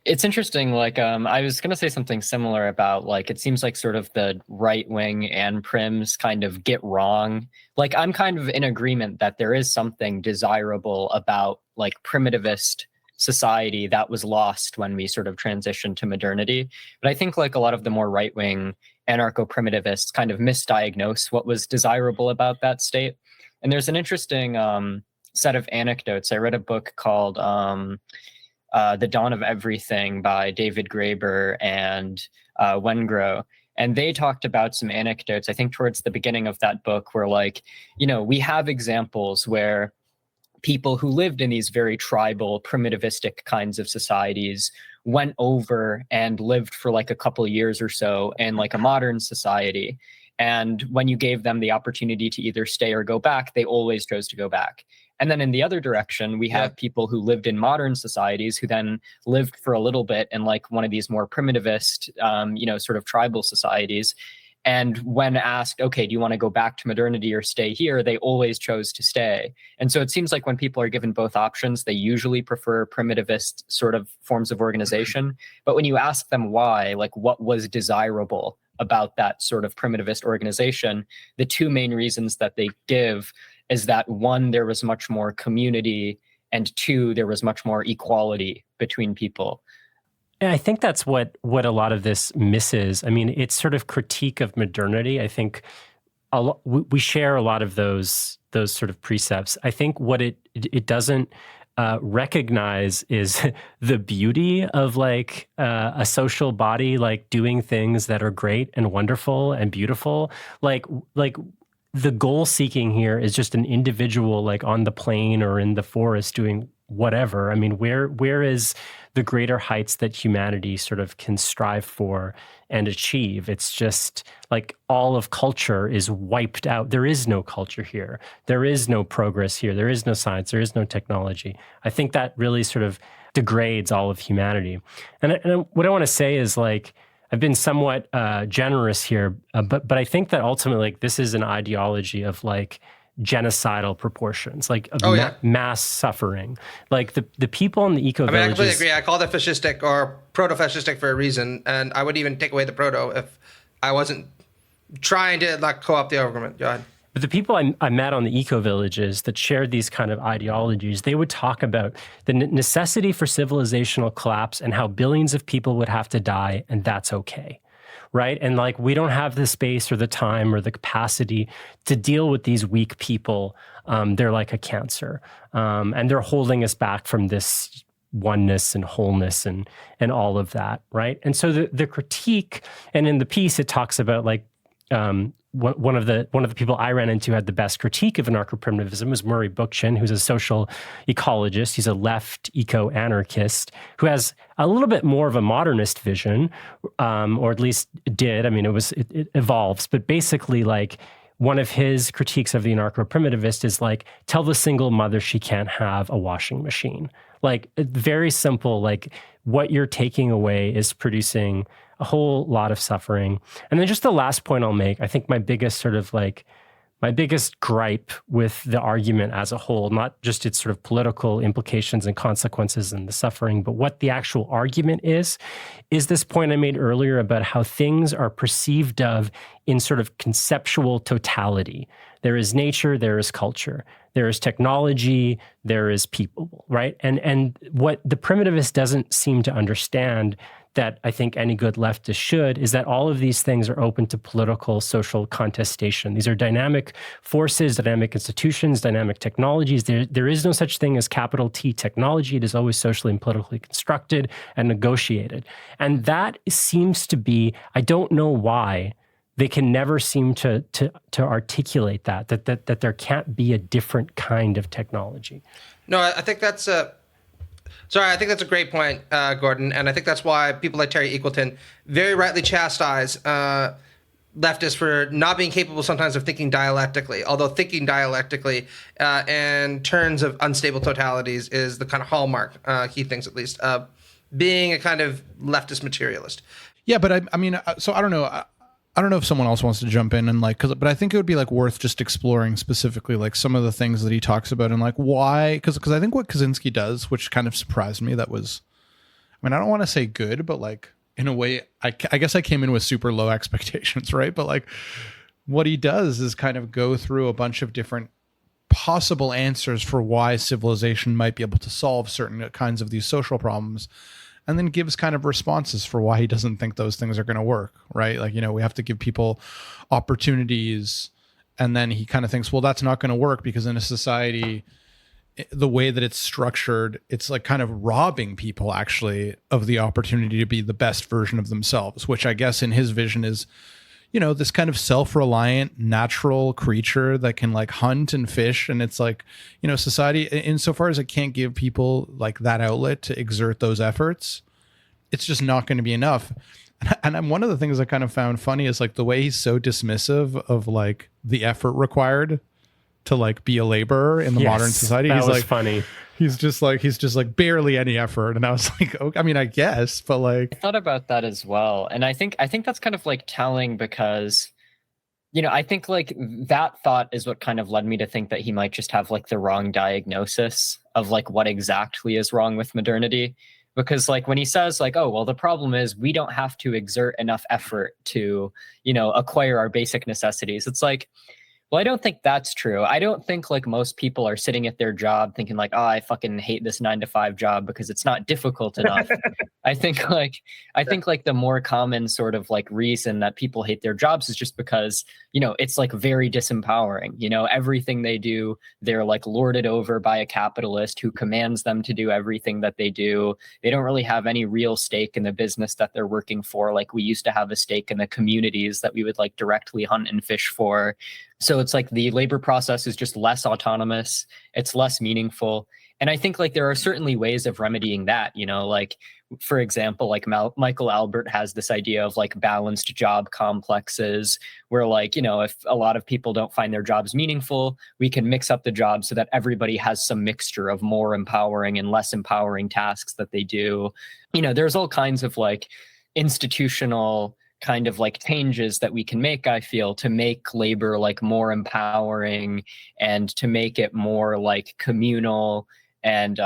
It's interesting. Like, I was going to say something similar about, like, it seems like sort of the right wing and prims kind of get wrong. Like, I'm kind of in agreement that there is something desirable about like primitivist society that was lost when we sort of transitioned to modernity. But I think like a lot of the more right wing anarcho-primitivists kind of misdiagnose what was desirable about that state. And there's an interesting set of anecdotes. I read a book called The Dawn of Everything by David Graeber and Wengrow. And they talked about some anecdotes, I think towards the beginning of that book, where like, we have examples where people who lived in these very tribal, primitivistic kinds of societies went over and lived for like a couple of years or so in like a modern society. And when you gave them the opportunity to either stay or go back, they always chose to go back. And then in the other direction, we have people who lived in modern societies who then lived for a little bit in like one of these more primitivist, sort of tribal societies. And when asked, okay, do you want to go back to modernity or stay here? They always chose to stay. And so it seems like when people are given both options, they usually prefer primitivist sort of forms of organization. But when you ask them why, like what was desirable about that sort of primitivist organization, the two main reasons that they give is that one, there was much more community, and two, there was much more equality between people. And I think that's what a lot of this misses. I mean, it's sort of critique of modernity. I think we share a lot of those sort of precepts. I think what it doesn't recognize is the beauty of like a social body, like doing things that are great and wonderful and beautiful. Like the goal seeking here is just an individual, like on the plain or in the forest doing whatever. I mean, where is the greater heights that humanity sort of can strive for and achieve? It's just like all of culture is wiped out. There is no culture here. There is no progress here. There is no science. There is no technology. I think that really sort of degrades all of humanity. And what I want to say is like, I've been somewhat generous here, but I think that ultimately like, this is an ideology of like genocidal proportions, like of mass suffering. Like the people in the eco-villages... I completely agree. I called it fascistic or proto-fascistic for a reason, and I would even take away the proto if I wasn't trying to like co-opt the government. Go ahead. But the people I met on the eco-villages that shared these kind of ideologies, they would talk about the necessity for civilizational collapse and how billions of people would have to die, and that's okay. Right? And like, we don't have the space or the time or the capacity to deal with these weak people. They're like a cancer. And they're holding us back from this oneness and wholeness and all of that. Right? And so the critique, and in the piece, it talks about like, one of the people I ran into had the best critique of anarcho-primitivism was Murray Bookchin, who's a social ecologist. He's a left eco-anarchist who has a little bit more of a modernist vision, or at least did. I mean, it evolves, but basically, like one of his critiques of the anarcho-primitivist is like, tell the single mother she can't have a washing machine. Like very simple. Like what you're taking away is producing a whole lot of suffering. And then just the last point I'll make, I think my biggest gripe with the argument as a whole, not just its sort of political implications and consequences and the suffering, but what the actual argument is this point I made earlier about how things are perceived of in sort of conceptual totality. There is nature, there is culture. there is technology, there is people, right? And what the primitivist doesn't seem to understand, that I think any good leftist should, is that all of these things are open to political, social contestation. These are dynamic forces, dynamic institutions, dynamic technologies. There is no such thing as capital T technology. It is always socially and politically constructed and negotiated. And that seems to be, I don't know why, they can never seem to articulate that there can't be a different kind of technology. No, I think that's I think that's a great point, Gordon, and I think that's why people like Terry Eagleton very rightly chastise leftists for not being capable sometimes of thinking dialectically, although thinking dialectically in terms of unstable totalities is the kind of hallmark, he thinks at least, of being a kind of leftist materialist. Yeah, but I mean, so I don't know. I don't know if someone else wants to jump in and but I think it would be worth just exploring specifically some of the things that he talks about and why, because I think what Kaczynski does, which kind of surprised me, that was, I mean, I don't want to say good, but in a way, I guess I came in with super low expectations, right? But what he does is kind of go through a bunch of different possible answers for why civilization might be able to solve certain kinds of these social problems, and then gives kind of responses for why he doesn't think those things are going to work, right? We have to give people opportunities. And then he kind of thinks, well, that's not going to work because in a society, the way that it's structured, it's kind of robbing people actually of the opportunity to be the best version of themselves, which I guess in his vision is, this kind of self-reliant natural creature that can hunt and fish. And it's society, insofar as it can't give people that outlet to exert those efforts, it's just not going to be enough. And one of the things I kind of found funny is the way he's so dismissive of the effort required to be a laborer in the modern society. That He's was funny. He's just barely any effort. And I was okay, I mean, I guess, but I thought about that as well. And I think that's kind of telling because, I think that thought is what kind of led me to think that he might just have the wrong diagnosis of what exactly is wrong with modernity. Because when he says oh, well, the problem is we don't have to exert enough effort to, acquire our basic necessities. It's well, I don't think that's true. I don't think most people are sitting at their job thinking oh, I fucking hate this 9-to-5 job because it's not difficult enough. I think the more common sort of reason that people hate their jobs is just because, it's very disempowering. Everything they do, they're lorded over by a capitalist who commands them to do everything that they do. They don't really have any real stake in the business that they're working for. We used to have a stake in the communities that we would directly hunt and fish for. So it's the labor process is just less autonomous. It's less meaningful. And I think there are certainly ways of remedying that, for example, Michael Albert has this idea of balanced job complexes where if a lot of people don't find their jobs meaningful, we can mix up the jobs so that everybody has some mixture of more empowering and less empowering tasks that they do. There's all kinds of institutional kind of changes that we can make, I feel, to make labor more empowering and to make it more communal and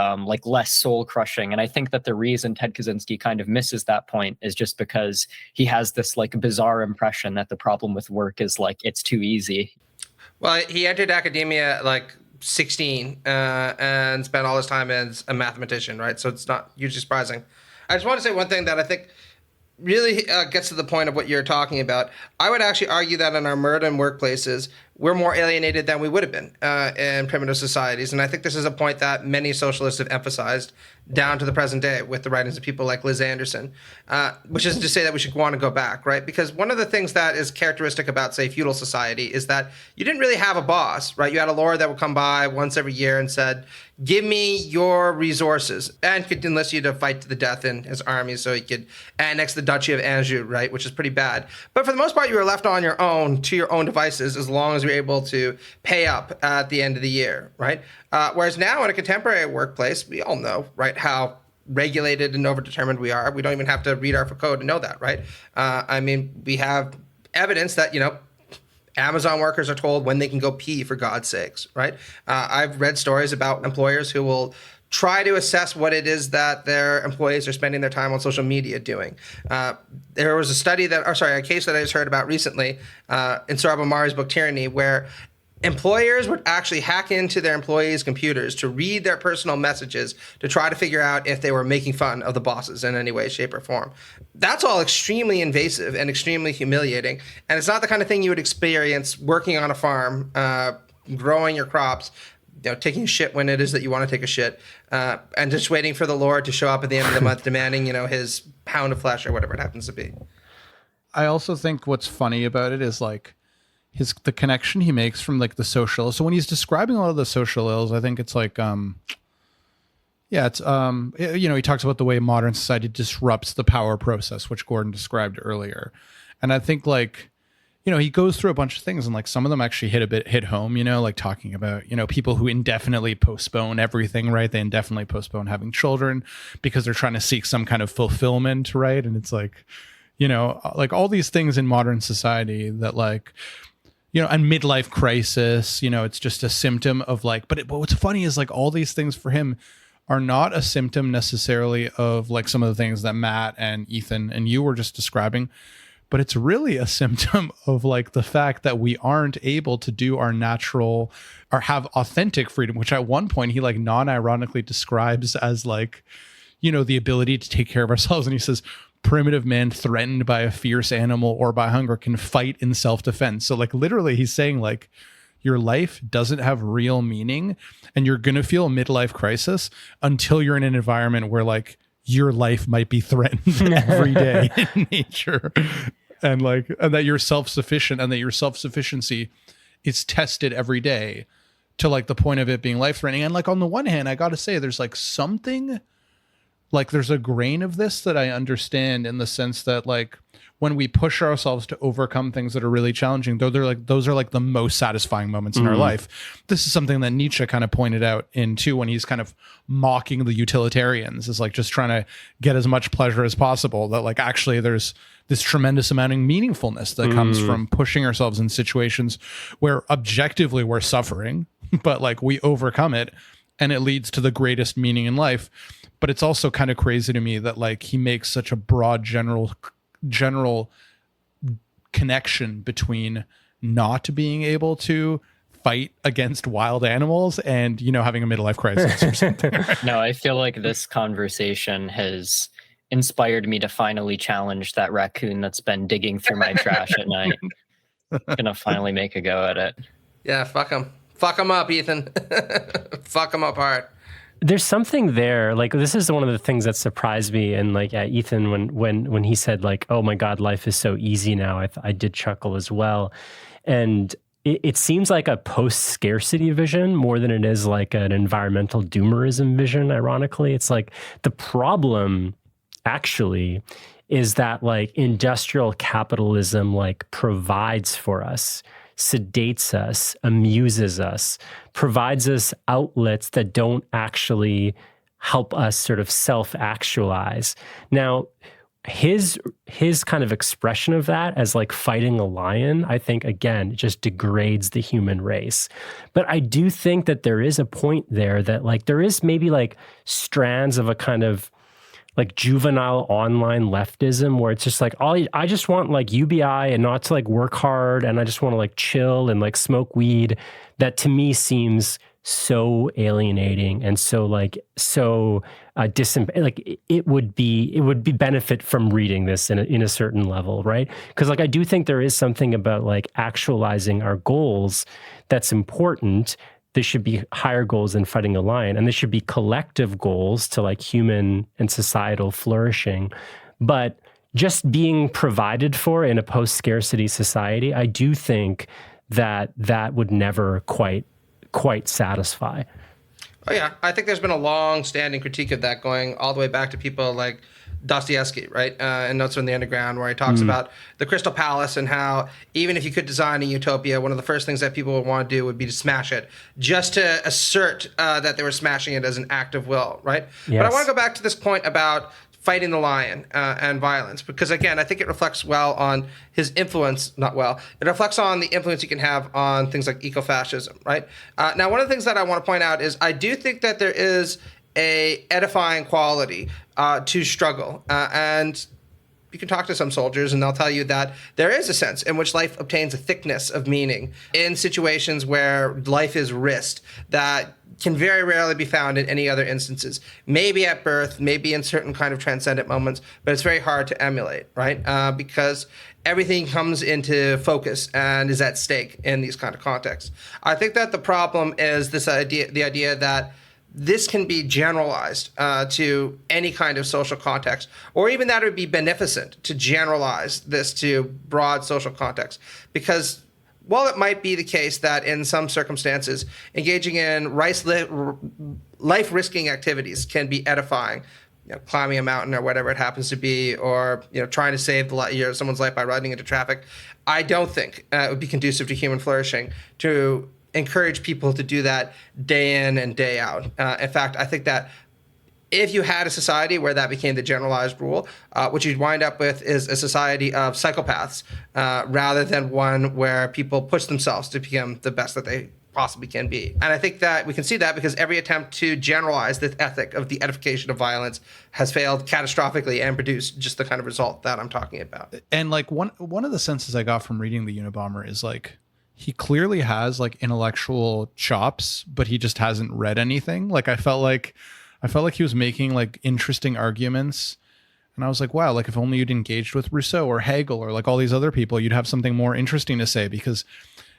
less soul crushing. And I think that the reason Ted Kaczynski kind of misses that point is just because he has this bizarre impression that the problem with work is it's too easy. Well, he entered academia 16 and spent all his time as a mathematician, right? So it's not hugely surprising. I just want to say one thing that I think really gets to the point of what you're talking about. I would actually argue that in our modern workplaces, we're more alienated than we would have been in primitive societies. And I think this is a point that many socialists have emphasized down to the present day with the writings of people like Liz Anderson, which isn't to say that we should want to go back, right? Because one of the things that is characteristic about, say, feudal society is that you didn't really have a boss, right? You had a lord that would come by once every year and said, give me your resources, and could enlist you to fight to the death in his army so he could annex the Duchy of Anjou, right? Which is pretty bad. But for the most part, you were left on your own to your own devices as long as you were able to pay up at the end of the year, right? Whereas now in a contemporary workplace, we all know, right, how regulated and overdetermined we are. We don't even have to read our code to know that, right? I mean, we have evidence that, Amazon workers are told when they can go pee, for God's sakes, right? I've read stories about employers who will try to assess what it is that their employees are spending their time on social media doing. There was a case that I just heard about recently in Sohrab Ahmari's book Tyranny, where employers would actually hack into their employees' computers to read their personal messages to try to figure out if they were making fun of the bosses in any way, shape, or form. That's all extremely invasive and extremely humiliating. And it's not the kind of thing you would experience working on a farm, growing your crops, taking a shit when it is that you want to take a shit, and just waiting for the Lord to show up at the end of the month demanding, his pound of flesh or whatever it happens to be. I also think what's funny about it is like the connection he makes from like the social ills. So when he's describing a lot of the social ills, I think it's like, he talks about the way modern society disrupts the power process, which Gordon described earlier. And I think like, he goes through a bunch of things and like some of them actually hit home, like talking about, people who indefinitely postpone everything, right? They indefinitely postpone having children because they're trying to seek some kind of fulfillment, right? And it's like, like all these things in modern society that like, and midlife crisis, it's just a symptom of like, but what's funny is like all these things for him are not a symptom necessarily of like some of the things that Matt and Ethan and you were just describing, but it's really a symptom of like the fact that we aren't able to do our natural or have authentic freedom, which at one point he like non-ironically describes as like, the ability to take care of ourselves. And he says, primitive man threatened by a fierce animal or by hunger can fight in self-defense. So like literally he's saying like your life doesn't have real meaning and you're going to feel a midlife crisis until you're in an environment where like your life might be threatened every day in nature, and that you're self-sufficient and that your self-sufficiency is tested every day to like the point of it being life-threatening. And like on the one hand, I got to say there's like something like there's a grain of this that I understand in the sense that like when we push ourselves to overcome things that are really challenging, those are like the most satisfying moments in our life. This is something that Nietzsche kind of pointed out in too, when he's kind of mocking the utilitarians, is like just trying to get as much pleasure as possible, that like actually there's this tremendous amount of meaningfulness that comes from pushing ourselves in situations where objectively we're suffering, but like we overcome it and it leads to the greatest meaning in life. But it's also kind of crazy to me that like he makes such a broad general connection between not being able to fight against wild animals and having a midlife crisis or something. No, I feel like this conversation has inspired me to finally challenge that raccoon that's been digging through my trash at night. I'm gonna finally make a go at it. Yeah, fuck him up, Ethan. Fuck him up hard. There's something there. Like, this is one of the things that surprised me. And like, Ethan, when he said like, "Oh my God, life is so easy now," I did chuckle as well. And it seems like a post-scarcity vision more than it is like an environmental doomerism vision. Ironically, it's like the problem actually is that like industrial capitalism like provides for us, sedates us, amuses us, provides us outlets that don't actually help us sort of self-actualize. Now, his kind of expression of that as like fighting a lion, I think, again, just degrades the human race. But I do think that there is a point there that like there is maybe like strands of a kind of like juvenile online leftism where it's just like, I just want like UBI and not to like work hard, and I just want to like chill and like smoke weed. That to me seems so alienating and so like like it would be benefit from reading this in a certain level, right? Because like I do think there is something about like actualizing our goals that's important. There should be higher goals than fighting a lion, and there should be collective goals to like human and societal flourishing. But just being provided for in a post-scarcity society, I do think that would never quite satisfy. Oh yeah, I think there's been a long-standing critique of that going all the way back to people like Dostoevsky, right? In Notes from the Underground, where he talks about the Crystal Palace and how even if you could design a utopia, one of the first things that people would want to do would be to smash it, just to assert that they were smashing it as an act of will, right? Yes. But I want to go back to this point about fighting the lion and violence, because again, I think it reflects well on his influence, not well, it reflects on the influence he can have on things like ecofascism, right? Now, one of the things that I want to point out is I do think that there is a edifying quality to struggle. And you can talk to some soldiers and they'll tell you that there is a sense in which life obtains a thickness of meaning in situations where life is risked that can very rarely be found in any other instances. Maybe at birth, maybe in certain kind of transcendent moments, but it's very hard to emulate, right? Because everything comes into focus and is at stake in these kind of contexts. I think that the problem is the idea that this can be generalized to any kind of social context, or even that it would be beneficent to generalize this to broad social context. Because while it might be the case that in some circumstances, engaging in life-risking activities can be edifying, climbing a mountain or whatever it happens to be, or trying to save someone's life by running into traffic, I don't think it would be conducive to human flourishing to encourage people to do that day in and day out. In fact, I think that if you had a society where that became the generalized rule, what you'd wind up with is a society of psychopaths rather than one where people push themselves to become the best that they possibly can be. And I think that we can see that because every attempt to generalize this ethic of the edification of violence has failed catastrophically and produced just the kind of result that I'm talking about. And like one of the senses I got from reading the Unabomber is like, he clearly has like intellectual chops, but he just hasn't read anything. Like I felt like he was making like interesting arguments, and I was like, wow, like if only you'd engaged with Rousseau or Hegel or like all these other people, you'd have something more interesting to say. Because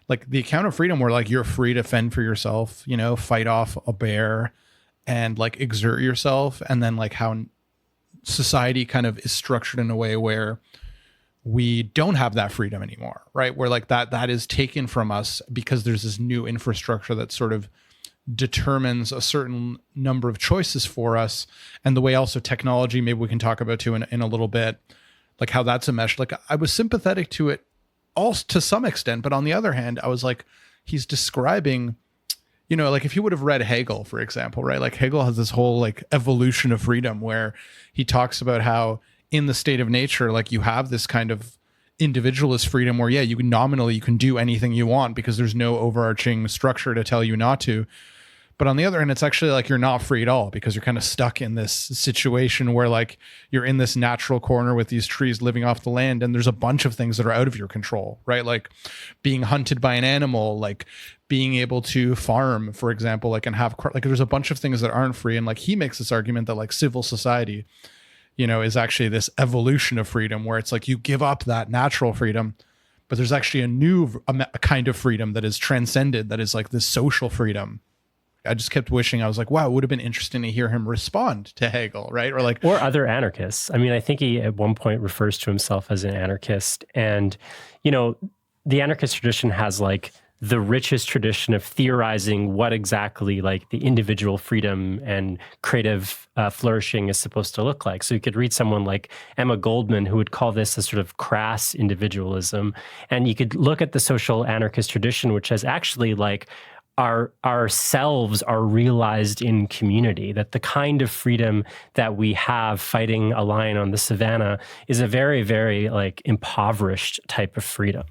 like the account of freedom where like you're free to fend for yourself, fight off a bear and like exert yourself, and then like how society kind of is structured in a way where we don't have that freedom anymore, right? Where like that is taken from us because there's this new infrastructure that sort of determines a certain number of choices for us. And the way also technology, maybe we can talk about too in a little bit, like how that's enmeshed. Like I was sympathetic to it all to some extent, but on the other hand, I was like, he's describing, like if you would have read Hegel, for example, right? Like Hegel has this whole like evolution of freedom where he talks about how in the state of nature, like you have this kind of individualist freedom where, yeah, you can do anything you want because there's no overarching structure to tell you not to. But on the other hand, it's actually like you're not free at all because you're kind of stuck in this situation where like you're in this natural corner with these trees living off the land, and there's a bunch of things that are out of your control, right? Like being hunted by an animal, like being able to farm, for example, like and have like there's a bunch of things that aren't free. And like he makes this argument that like civil society, is actually this evolution of freedom where it's like you give up that natural freedom, but there's actually a kind of freedom that is transcended, that is like this social freedom. I just kept wishing, I was like, wow, it would have been interesting to hear him respond to Hegel, right? Or other anarchists. I mean, I think he at one point refers to himself as an anarchist. And, the anarchist tradition has like the richest tradition of theorizing what exactly like the individual freedom and creative flourishing is supposed to look like. So you could read someone like Emma Goldman, who would call this a sort of crass individualism. And you could look at the social anarchist tradition, which has actually like ourselves are realized in community, that the kind of freedom that we have fighting a lion on the savannah is a very, very like impoverished type of freedom.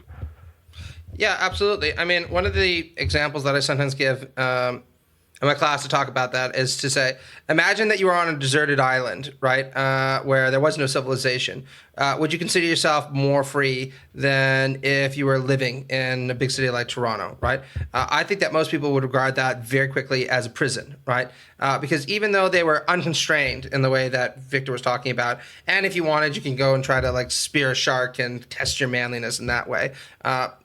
Yeah, absolutely. I mean, one of the examples that I sometimes give in my class to talk about that is to say, imagine that you were on a deserted island, right, where there was no civilization. Would you consider yourself more free than if you were living in a big city like Toronto, right? I think that most people would regard that very quickly as a prison, right? Because even though they were unconstrained in the way that Victor was talking about, and if you wanted, you can go and try to like spear a shark and test your manliness in that way.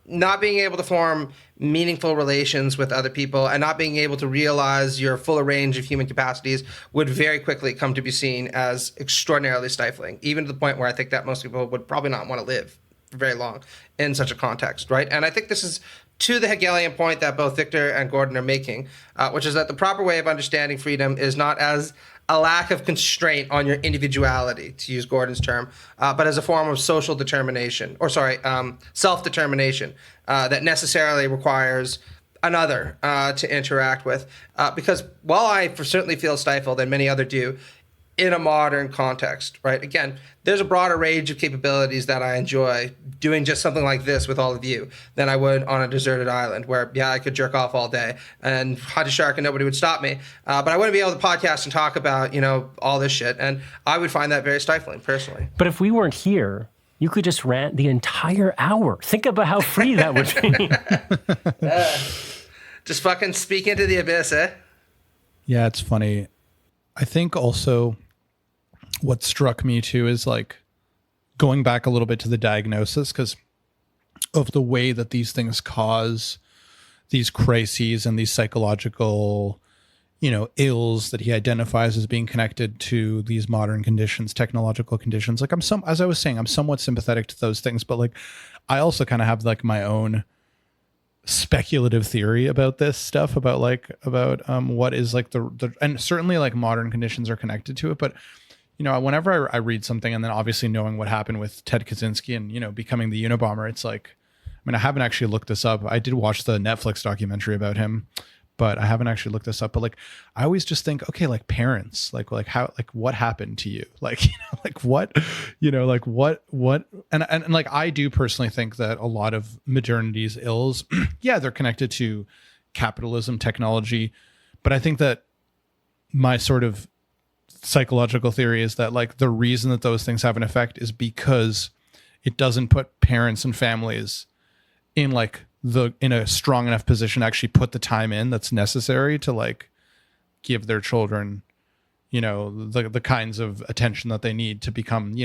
Not being able to form meaningful relations with other people and not being able to realize your fuller range of human capacities would very quickly come to be seen as extraordinarily stifling, even to the point where I think that most people would probably not want to live for very long in such a context, right? And I think this is to the Hegelian point that both Victor and Gordon are making, which is that the proper way of understanding freedom is not as a lack of constraint on your individuality, to use Gordon's term, but as a form of social determination, self-determination that necessarily requires another to interact with. Because while I certainly feel stifled, and many others do, in a modern context, right? Again, there's a broader range of capabilities that I enjoy doing just something like this with all of you than I would on a deserted island where, yeah, I could jerk off all day and hunt a shark and nobody would stop me. But I wouldn't be able to podcast and talk about, all this shit. And I would find that very stifling personally. But if we weren't here, you could just rant the entire hour. Think about how free that would be. Just fucking speak into the abyss, eh? Yeah, it's funny. I think also what struck me too is like going back a little bit to the diagnosis because of the way that these things cause these crises and these psychological, ills that he identifies as being connected to these modern conditions, technological conditions. Like as I was saying, I'm somewhat sympathetic to those things, but like I also kind of have like my own speculative theory about this stuff about what is like the and certainly like modern conditions are connected to it, but whenever I read something and then obviously knowing what happened with Ted Kaczynski and becoming the Unabomber, it's like, I haven't actually looked this up. I did watch the Netflix documentary about him, but I haven't actually looked this up. But like I always just think, okay, like parents, like how, like what happened to you, like like what, and like I do personally think that a lot of modernity's ills, yeah, they're connected to capitalism, technology, but I think that my sort of psychological theory is that like the reason that those things have an effect is because it doesn't put parents and families in a strong enough position to actually put the time in that's necessary to like give their children, the kinds of attention that they need to become,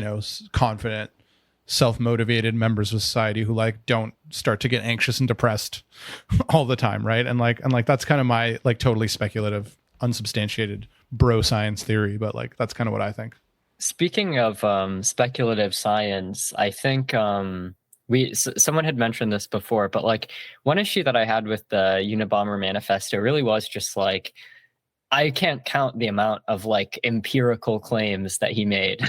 confident, self-motivated members of society who like don't start to get anxious and depressed all the time. Right. And that's kind of my like totally speculative, unsubstantiated bro science theory, but like that's kind of what I think. Speaking of speculative science, I think someone had mentioned this before, but like one issue that I had with the Unabomber manifesto really was just like, I can't count the amount of like empirical claims that he made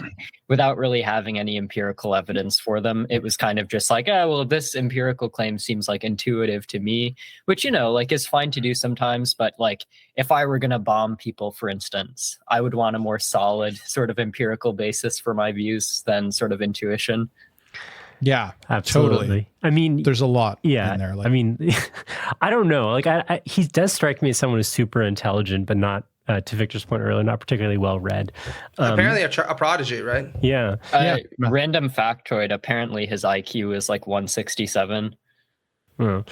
without really having any empirical evidence for them. It was kind of just like, well, this empirical claim seems like intuitive to me, which, like is fine to do sometimes. But like if I were going to bomb people, for instance, I would want a more solid sort of empirical basis for my views than sort of intuition. Yeah, absolutely. Totally. There's a lot in there. Like, I don't know. Like, he does strike me as someone who's super intelligent, but not, to Victor's point earlier, not particularly well read. Apparently a prodigy, right? Yeah. Random factoid. Apparently, his IQ is like 167. Oh.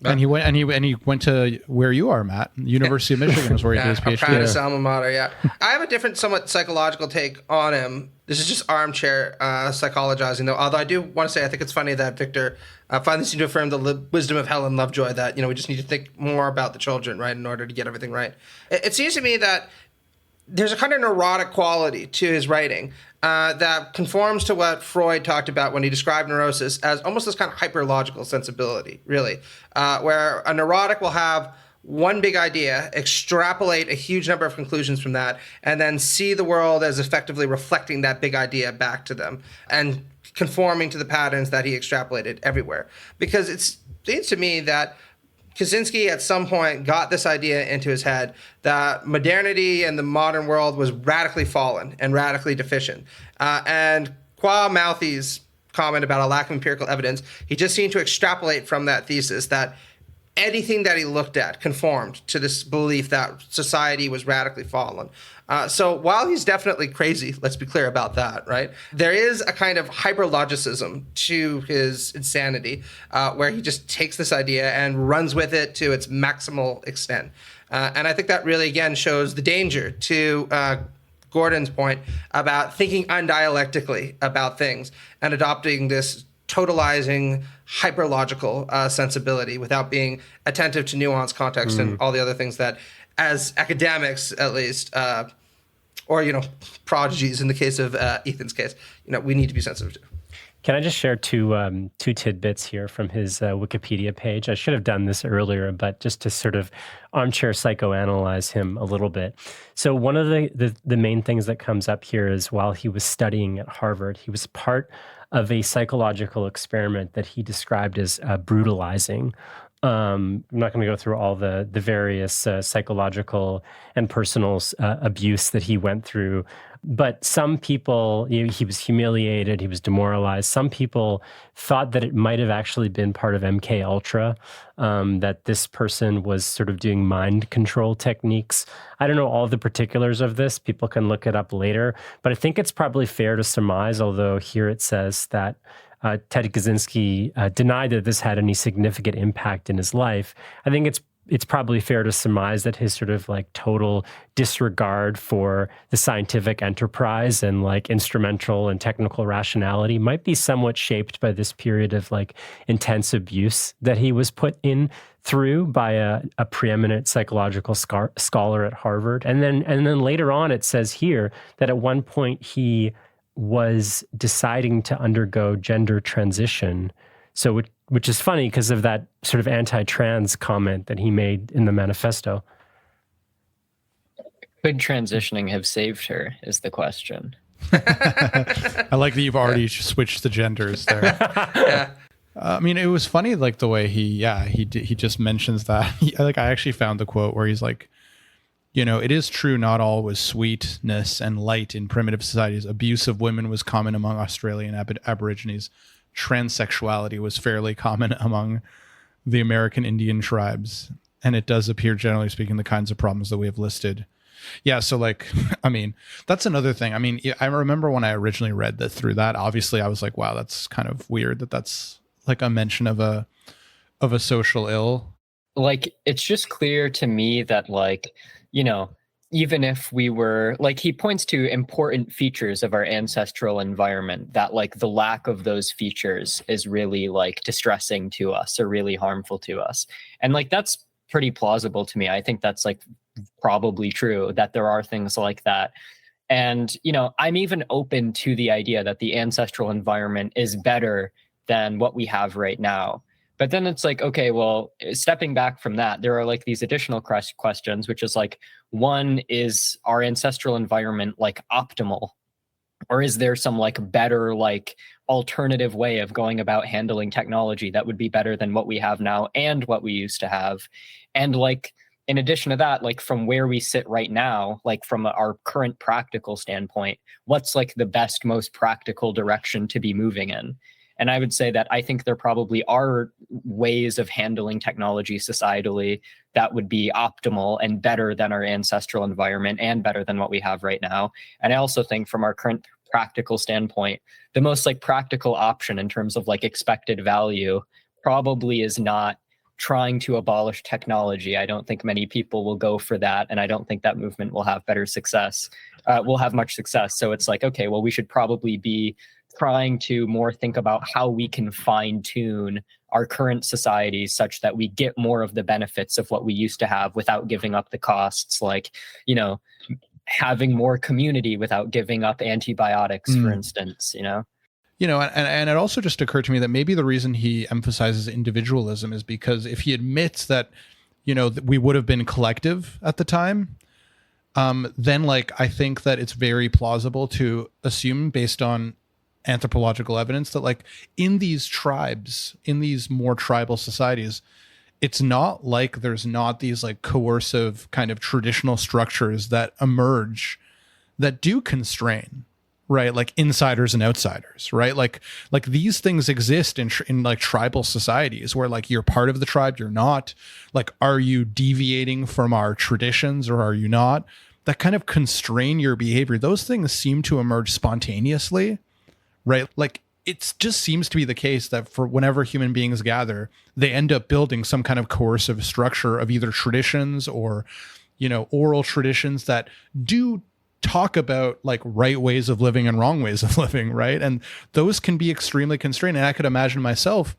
And he went to where you are, Matt. University of Michigan is where he did his PhD. Proudest alma mater, yeah. I have a different, somewhat psychological take on him. This is just armchair psychologizing, though. Although I do want to say I think it's funny that Victor finally seemed to affirm the wisdom of Helen Lovejoy that we just need to think more about the children, right, in order to get everything right. It seems to me that there's a kind of neurotic quality to his writing that conforms to what Freud talked about when he described neurosis as almost this kind of hyperlogical sensibility, really, where a neurotic will have one big idea, extrapolate a huge number of conclusions from that, and then see the world as effectively reflecting that big idea back to them and conforming to the patterns that he extrapolated everywhere. Because it seems to me that Kaczynski at some point got this idea into his head that modernity and the modern world was radically fallen and radically deficient. And qua Mouthy's comment about a lack of empirical evidence, he just seemed to extrapolate from that thesis that anything that he looked at conformed to this belief that society was radically fallen. So while he's definitely crazy, let's be clear about that, right? There is a kind of hyperlogicism to his insanity where he just takes this idea and runs with it to its maximal extent. And I think that really, again, shows the danger to Gordon's point about thinking undialectically about things and adopting this totalizing, hyperlogical sensibility without being attentive to nuance, context, and all the other things that, as academics at least, or prodigies in the case of Ethan's case, we need to be sensitive to. Can I just share two tidbits here from his Wikipedia page? I should have done this earlier, but just to sort of armchair psychoanalyze him a little bit. So one of the main things that comes up here is while he was studying at Harvard, he was part of a psychological experiment that he described as brutalizing. I'm not going to go through all the various psychological and personal abuse that he went through. But some people, he was humiliated, he was demoralized. Some people thought that it might have actually been part of MK Ultra, that this person was sort of doing mind control techniques. I don't know all the particulars of this. People can look it up later. But I think it's probably fair to surmise, although here it says that Ted Kaczynski denied that this had any significant impact in his life. I think it's probably fair to surmise that his sort of like total disregard for the scientific enterprise and like instrumental and technical rationality might be somewhat shaped by this period of like intense abuse that he was put in through by a preeminent psychological scholar at Harvard. And then later on, it says here that at one point he was deciding to undergo gender transition. So which is funny because of that sort of anti-trans comment that he made in the manifesto. Could transitioning have saved her is the question. I like that you've already switched the genders there. Yeah. I mean, it was funny, like the way he just mentions that. I actually found the quote where he's like, it is true not all was sweetness and light in primitive societies. Abuse of women was common among Australian Aborigines. Transsexuality was fairly common among the American Indian tribes. And it does appear, generally speaking, the kinds of problems that we have listed. Yeah, so that's another thing. I mean, I remember when I originally read through that, obviously I was like, wow, that's kind of weird that's like a mention of a social ill. Like, it's just clear to me that even if we were he points to important features of our ancestral environment that the lack of those features is really distressing to us or really harmful to us. And that's pretty plausible to me. I think that's probably true that there are things like that. And, I'm even open to the idea that the ancestral environment is better than what we have right now. But then it's okay, well, stepping back from that, there are these additional questions, which is one, is our ancestral environment optimal? Or is there some better alternative way of going about handling technology that would be better than what we have now and what we used to have? And in addition to that, from where we sit right now, from our current practical standpoint, what's the best, most practical direction to be moving in? And I would say that I think there probably are ways of handling technology societally that would be optimal and better than our ancestral environment and better than what we have right now. And I also think from our current practical standpoint, the most practical option in terms of expected value probably is not trying to abolish technology. I don't think many people will go for that. And I don't think that movement will have better success, will have much success. So it's okay, well, we should probably be trying to more think about how we can fine tune our current society such that we get more of the benefits of what we used to have without giving up the costs, having more community without giving up antibiotics, for instance, and it also just occurred to me that maybe the reason he emphasizes individualism is because if he admits that, we would have been collective at the time, then I think that it's very plausible to assume based on anthropological evidence that in these tribes, in these more tribal societies, it's not there's not these coercive kind of traditional structures that emerge that do constrain, right? Insiders and outsiders, right? These things exist in tribal societies where you're part of the tribe, you're not. Are you deviating from our traditions or are you not? That kind of constrain your behavior. Those things seem to emerge spontaneously. Right. It just seems to be the case that for whenever human beings gather, they end up building some kind of coercive structure of either traditions or, oral traditions that do talk about right ways of living and wrong ways of living. Right. And those can be extremely constrained. And I could imagine myself,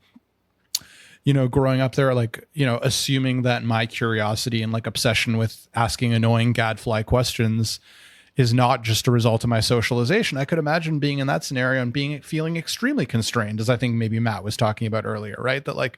growing up there, assuming that my curiosity and obsession with asking annoying gadfly questions is not just a result of my socialization. I could imagine being in that scenario and feeling extremely constrained, as I think maybe Matt was talking about earlier, right? That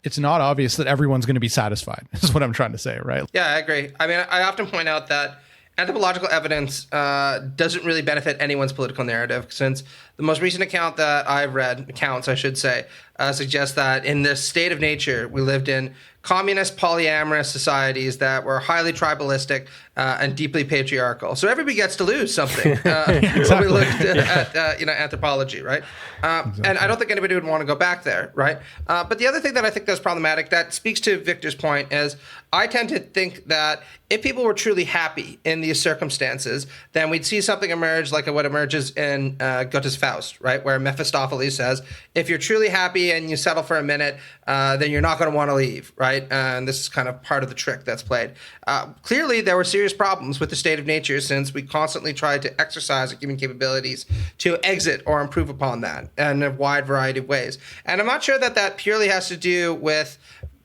it's not obvious that everyone's going to be satisfied, is what I'm trying to say, right? Yeah, I agree. I mean, I often point out that anthropological evidence doesn't really benefit anyone's political narrative, since The most recent account that I've read, accounts I should say, suggest that in this state of nature, we lived in communist polyamorous societies that were highly tribalistic and deeply patriarchal. So everybody gets to lose something when we looked at anthropology, right? And I don't think anybody would want to go back there, right? But the other thing that I think that's problematic, that speaks to Victor's point, is I tend to think that if people were truly happy in these circumstances, then we'd see something emerge like what emerges in Goethe's Faust, right? Where Mephistopheles says, if you're truly happy and you settle for a minute, then you're not going to want to leave, right? And this is kind of part of the trick that's played. Clearly, there were serious problems with the state of nature since we constantly tried to exercise our human capabilities to exit or improve upon that in a wide variety of ways. And I'm not sure that that purely has to do with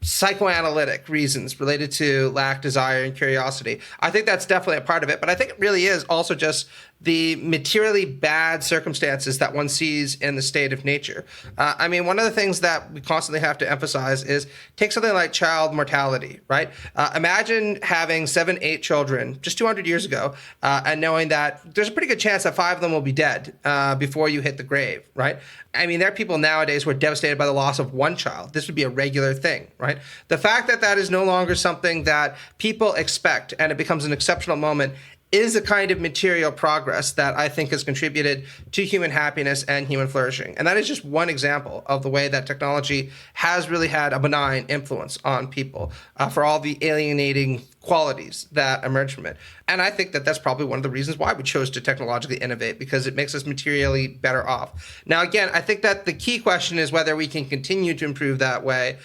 psychoanalytic reasons related to lack, desire, and curiosity. I think that's definitely a part of it, but I think it really is also just the materially bad circumstances that one sees in the state of nature. I mean, one of the things that we constantly have to emphasize is take something like child mortality, right? Imagine having 7, 8 children just 200 years ago and knowing that there's a pretty good chance that 5 of them will be dead before you hit the grave, right? I mean, there are people nowadays who are devastated by the loss of one child. This would be a regular thing, right? The fact that that is no longer something that people expect and it becomes an exceptional moment is a kind of material progress that I think has contributed to human happiness and human flourishing. And that is just one example of the way that technology has really had a benign influence on people for all the alienating qualities that emerge from it. And I think that that's probably one of the reasons why we chose to technologically innovate, because it makes us materially better off. Now, again, I think that the key question is whether we can continue to improve that way,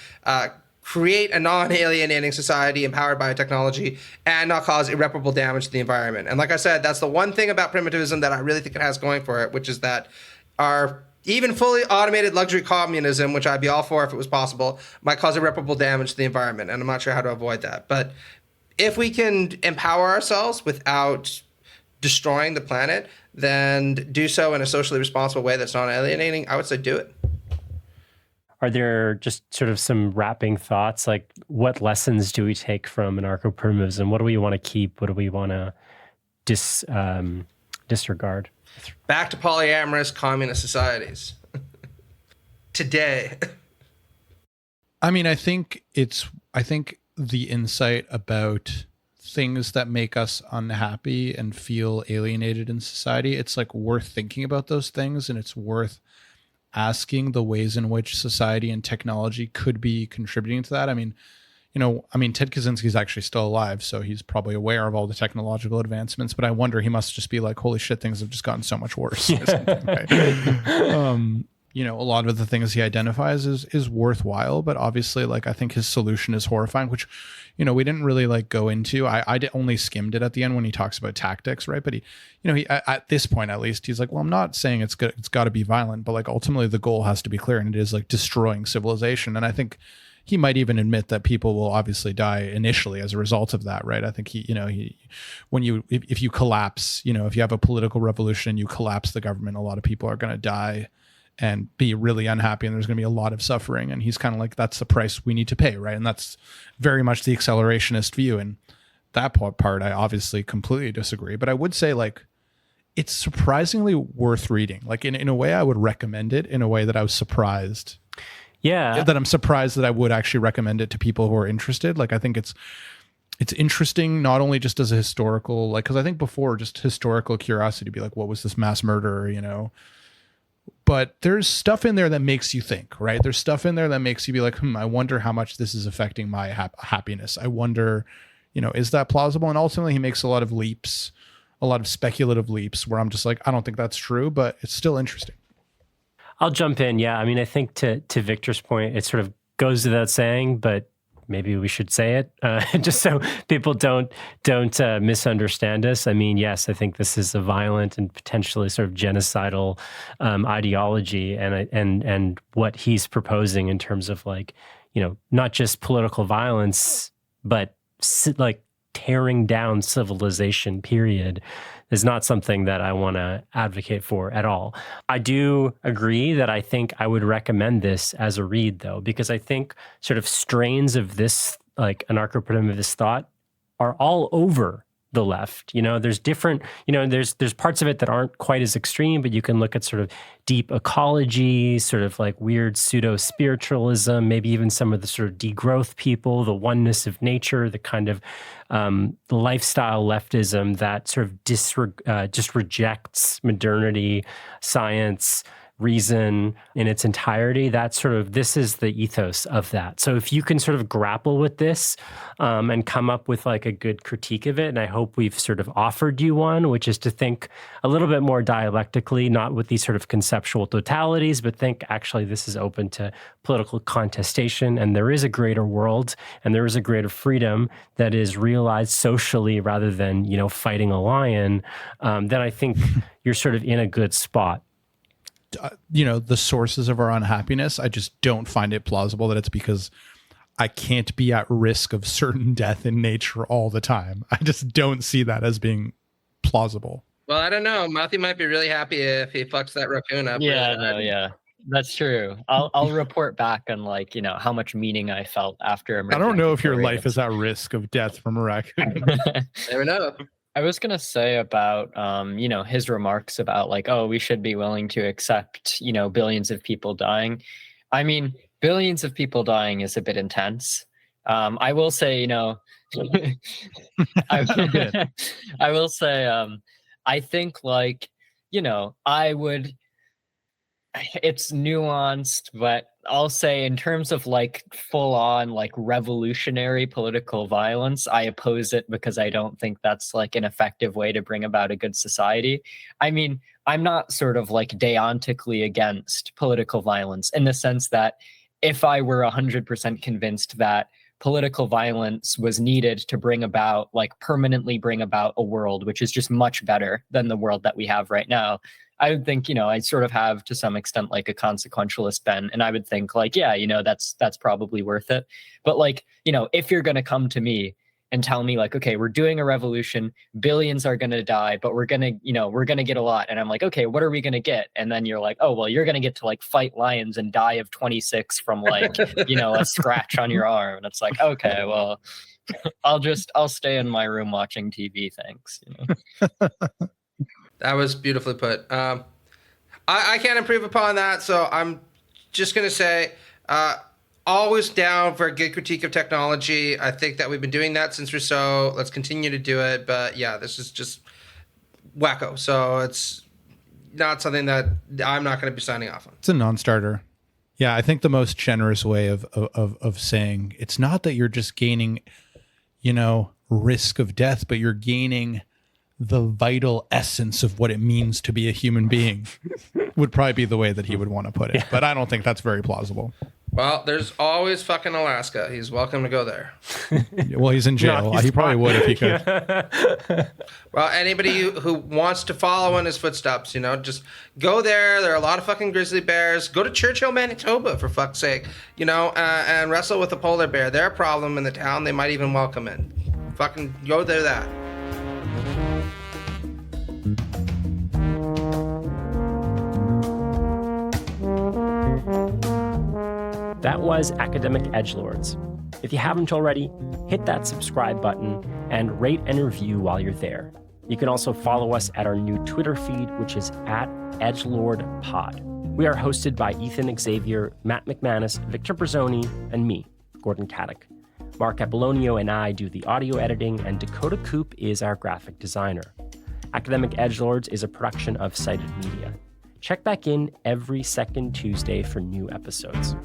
create a non-alienating society empowered by technology, and not cause irreparable damage to the environment. And like I said, that's the one thing about primitivism that I really think it has going for it, which is that our even fully automated luxury communism, which I'd be all for if it was possible, might cause irreparable damage to the environment. And I'm not sure how to avoid that. But if we can empower ourselves without destroying the planet, then do so in a socially responsible way that's non-alienating, I would say do it. Are there just sort of some wrapping thoughts? Like, what lessons do we take from anarcho-primitivism? What do we want to keep? What do we want to disregard? Back to polyamorous communist societies. Today. I mean, I think the insight about things that make us unhappy and feel alienated in society, it's like worth thinking about those things, and it's worth asking the ways in which society and technology could be contributing to that. I mean, Ted Kaczynski's actually still alive, so he's probably aware of all the technological advancements, but I wonder, he must just be like, holy shit, things have just gotten so much worse. Or something, right? A lot of the things he identifies is worthwhile, but obviously, like, I think his solution is horrifying, which, we didn't really like go into. I only skimmed it at the end when he talks about tactics, right? But he at this point, at least, he's like, well, I'm not saying it's got to be violent, but like ultimately the goal has to be clear, and it is like destroying civilization. And I think he might even admit that people will obviously die initially as a result of that, right? I think if you collapse, if you have a political revolution, you collapse the government, a lot of people are going to die and be really unhappy, and there's going to be a lot of suffering. And he's kind of like, that's the price we need to pay, right? And that's very much the accelerationist view. And that part, I obviously completely disagree. But I would say, like, it's surprisingly worth reading. Like, in a way, I would recommend it in a way that I was surprised. Yeah. That I'm surprised that I would actually recommend it to people who are interested. Like, I think it's interesting, not only just as a historical, like, because I think before, just historical curiosity to be like, what was this mass murder, But there's stuff in there that makes you think, right? There's stuff in there that makes you be like, I wonder how much this is affecting my happiness. I wonder, is that plausible? And ultimately, he makes a lot of leaps, a lot of speculative leaps where I'm just like, I don't think that's true, but it's still interesting. I'll jump in. Yeah. I mean, I think to Victor's point, it sort of goes without saying, but maybe we should say it just so people don't misunderstand us. I mean, yes, I think this is a violent and potentially sort of genocidal ideology, and what he's proposing in terms of, like, not just political violence, but like tearing down civilization, period, is not something that I want to advocate for at all. I do agree that I think I would recommend this as a read, though, because I think sort of strains of this, like, anarcho-primitivist thought are all over the left. There's different, there's parts of it that aren't quite as extreme, but you can look at sort of deep ecology, sort of like weird pseudo-spiritualism, maybe even some of the sort of degrowth people, the oneness of nature, the kind of the lifestyle leftism that sort of just rejects modernity, science, reason in its entirety. This is the ethos of that. So if you can sort of grapple with this and come up with like a good critique of it, and I hope we've sort of offered you one, which is to think a little bit more dialectically, not with these sort of conceptual totalities, but think actually this is open to political contestation, and there is a greater world and there is a greater freedom that is realized socially rather than, fighting a lion, then I think you're sort of in a good spot. The sources of our unhappiness, I just don't find it plausible that it's because I can't be at risk of certain death in nature all the time. I just don't see that as being plausible. Well, I don't know. Mouthy might be really happy if he fucks that raccoon up. Yeah, that's true. I'll report back on how much meaning I felt after. I don't know if your life is at risk of death from a raccoon. Never know. I was going to say about, his remarks about we should be willing to accept, billions of people dying. I mean, billions of people dying is a bit intense. I will say, I will say, I think I would, it's nuanced, but I'll say in terms of full on revolutionary political violence, I oppose it because I don't think that's an effective way to bring about a good society. I mean, I'm not sort of deontically against political violence in the sense that if I were 100% convinced that political violence was needed to bring about permanently bring about a world which is just much better than the world that we have right now, I would think, I sort of have to some extent a consequentialist bent, and I would think that's probably worth it. But if you're going to come to me and tell me okay, we're doing a revolution, billions are going to die, but we're going to get a lot. And I'm like, okay, what are we going to get? And then you're like, oh, well, you're going to get to fight lions and die of 26 from a scratch on your arm. And it's okay, well, I'll stay in my room watching TV. Thanks. That was beautifully put. I can't improve upon that, so I'm just going to say always down for a good critique of technology. I think that we've been doing that since Rousseau. Let's continue to do it. But yeah, this is just wacko. So it's not something that I'm not going to be signing off on. It's a non-starter. Yeah, I think the most generous way of saying it's not that you're just gaining, risk of death, but you're gaining the vital essence of what it means to be a human being would probably be the way that he would want to put it. Yeah. But I don't think that's very plausible. Well, there's always fucking Alaska. He's welcome to go there. Well, he's in jail. He probably would if he could. Well, anybody who wants to follow in his footsteps, just go there. There are a lot of fucking grizzly bears. Go to Churchill, Manitoba, for fuck's sake, and wrestle with a polar bear. They're a problem in the town. They might even welcome in. Fucking go there, that. That was Academic Edgelords. If you haven't already, hit that subscribe button and rate and review while you're there. You can also follow us at our new Twitter feed, which is @EdgelordPod. We are hosted by Ethan Xavier, Matt McManus, Victor Brazzoni, and me, Gordon Caddick. Mark Apollonio and I do the audio editing, and Dakota Coop is our graphic designer. Academic Edgelords is a production of Cited Media. Check back in every second Tuesday for new episodes.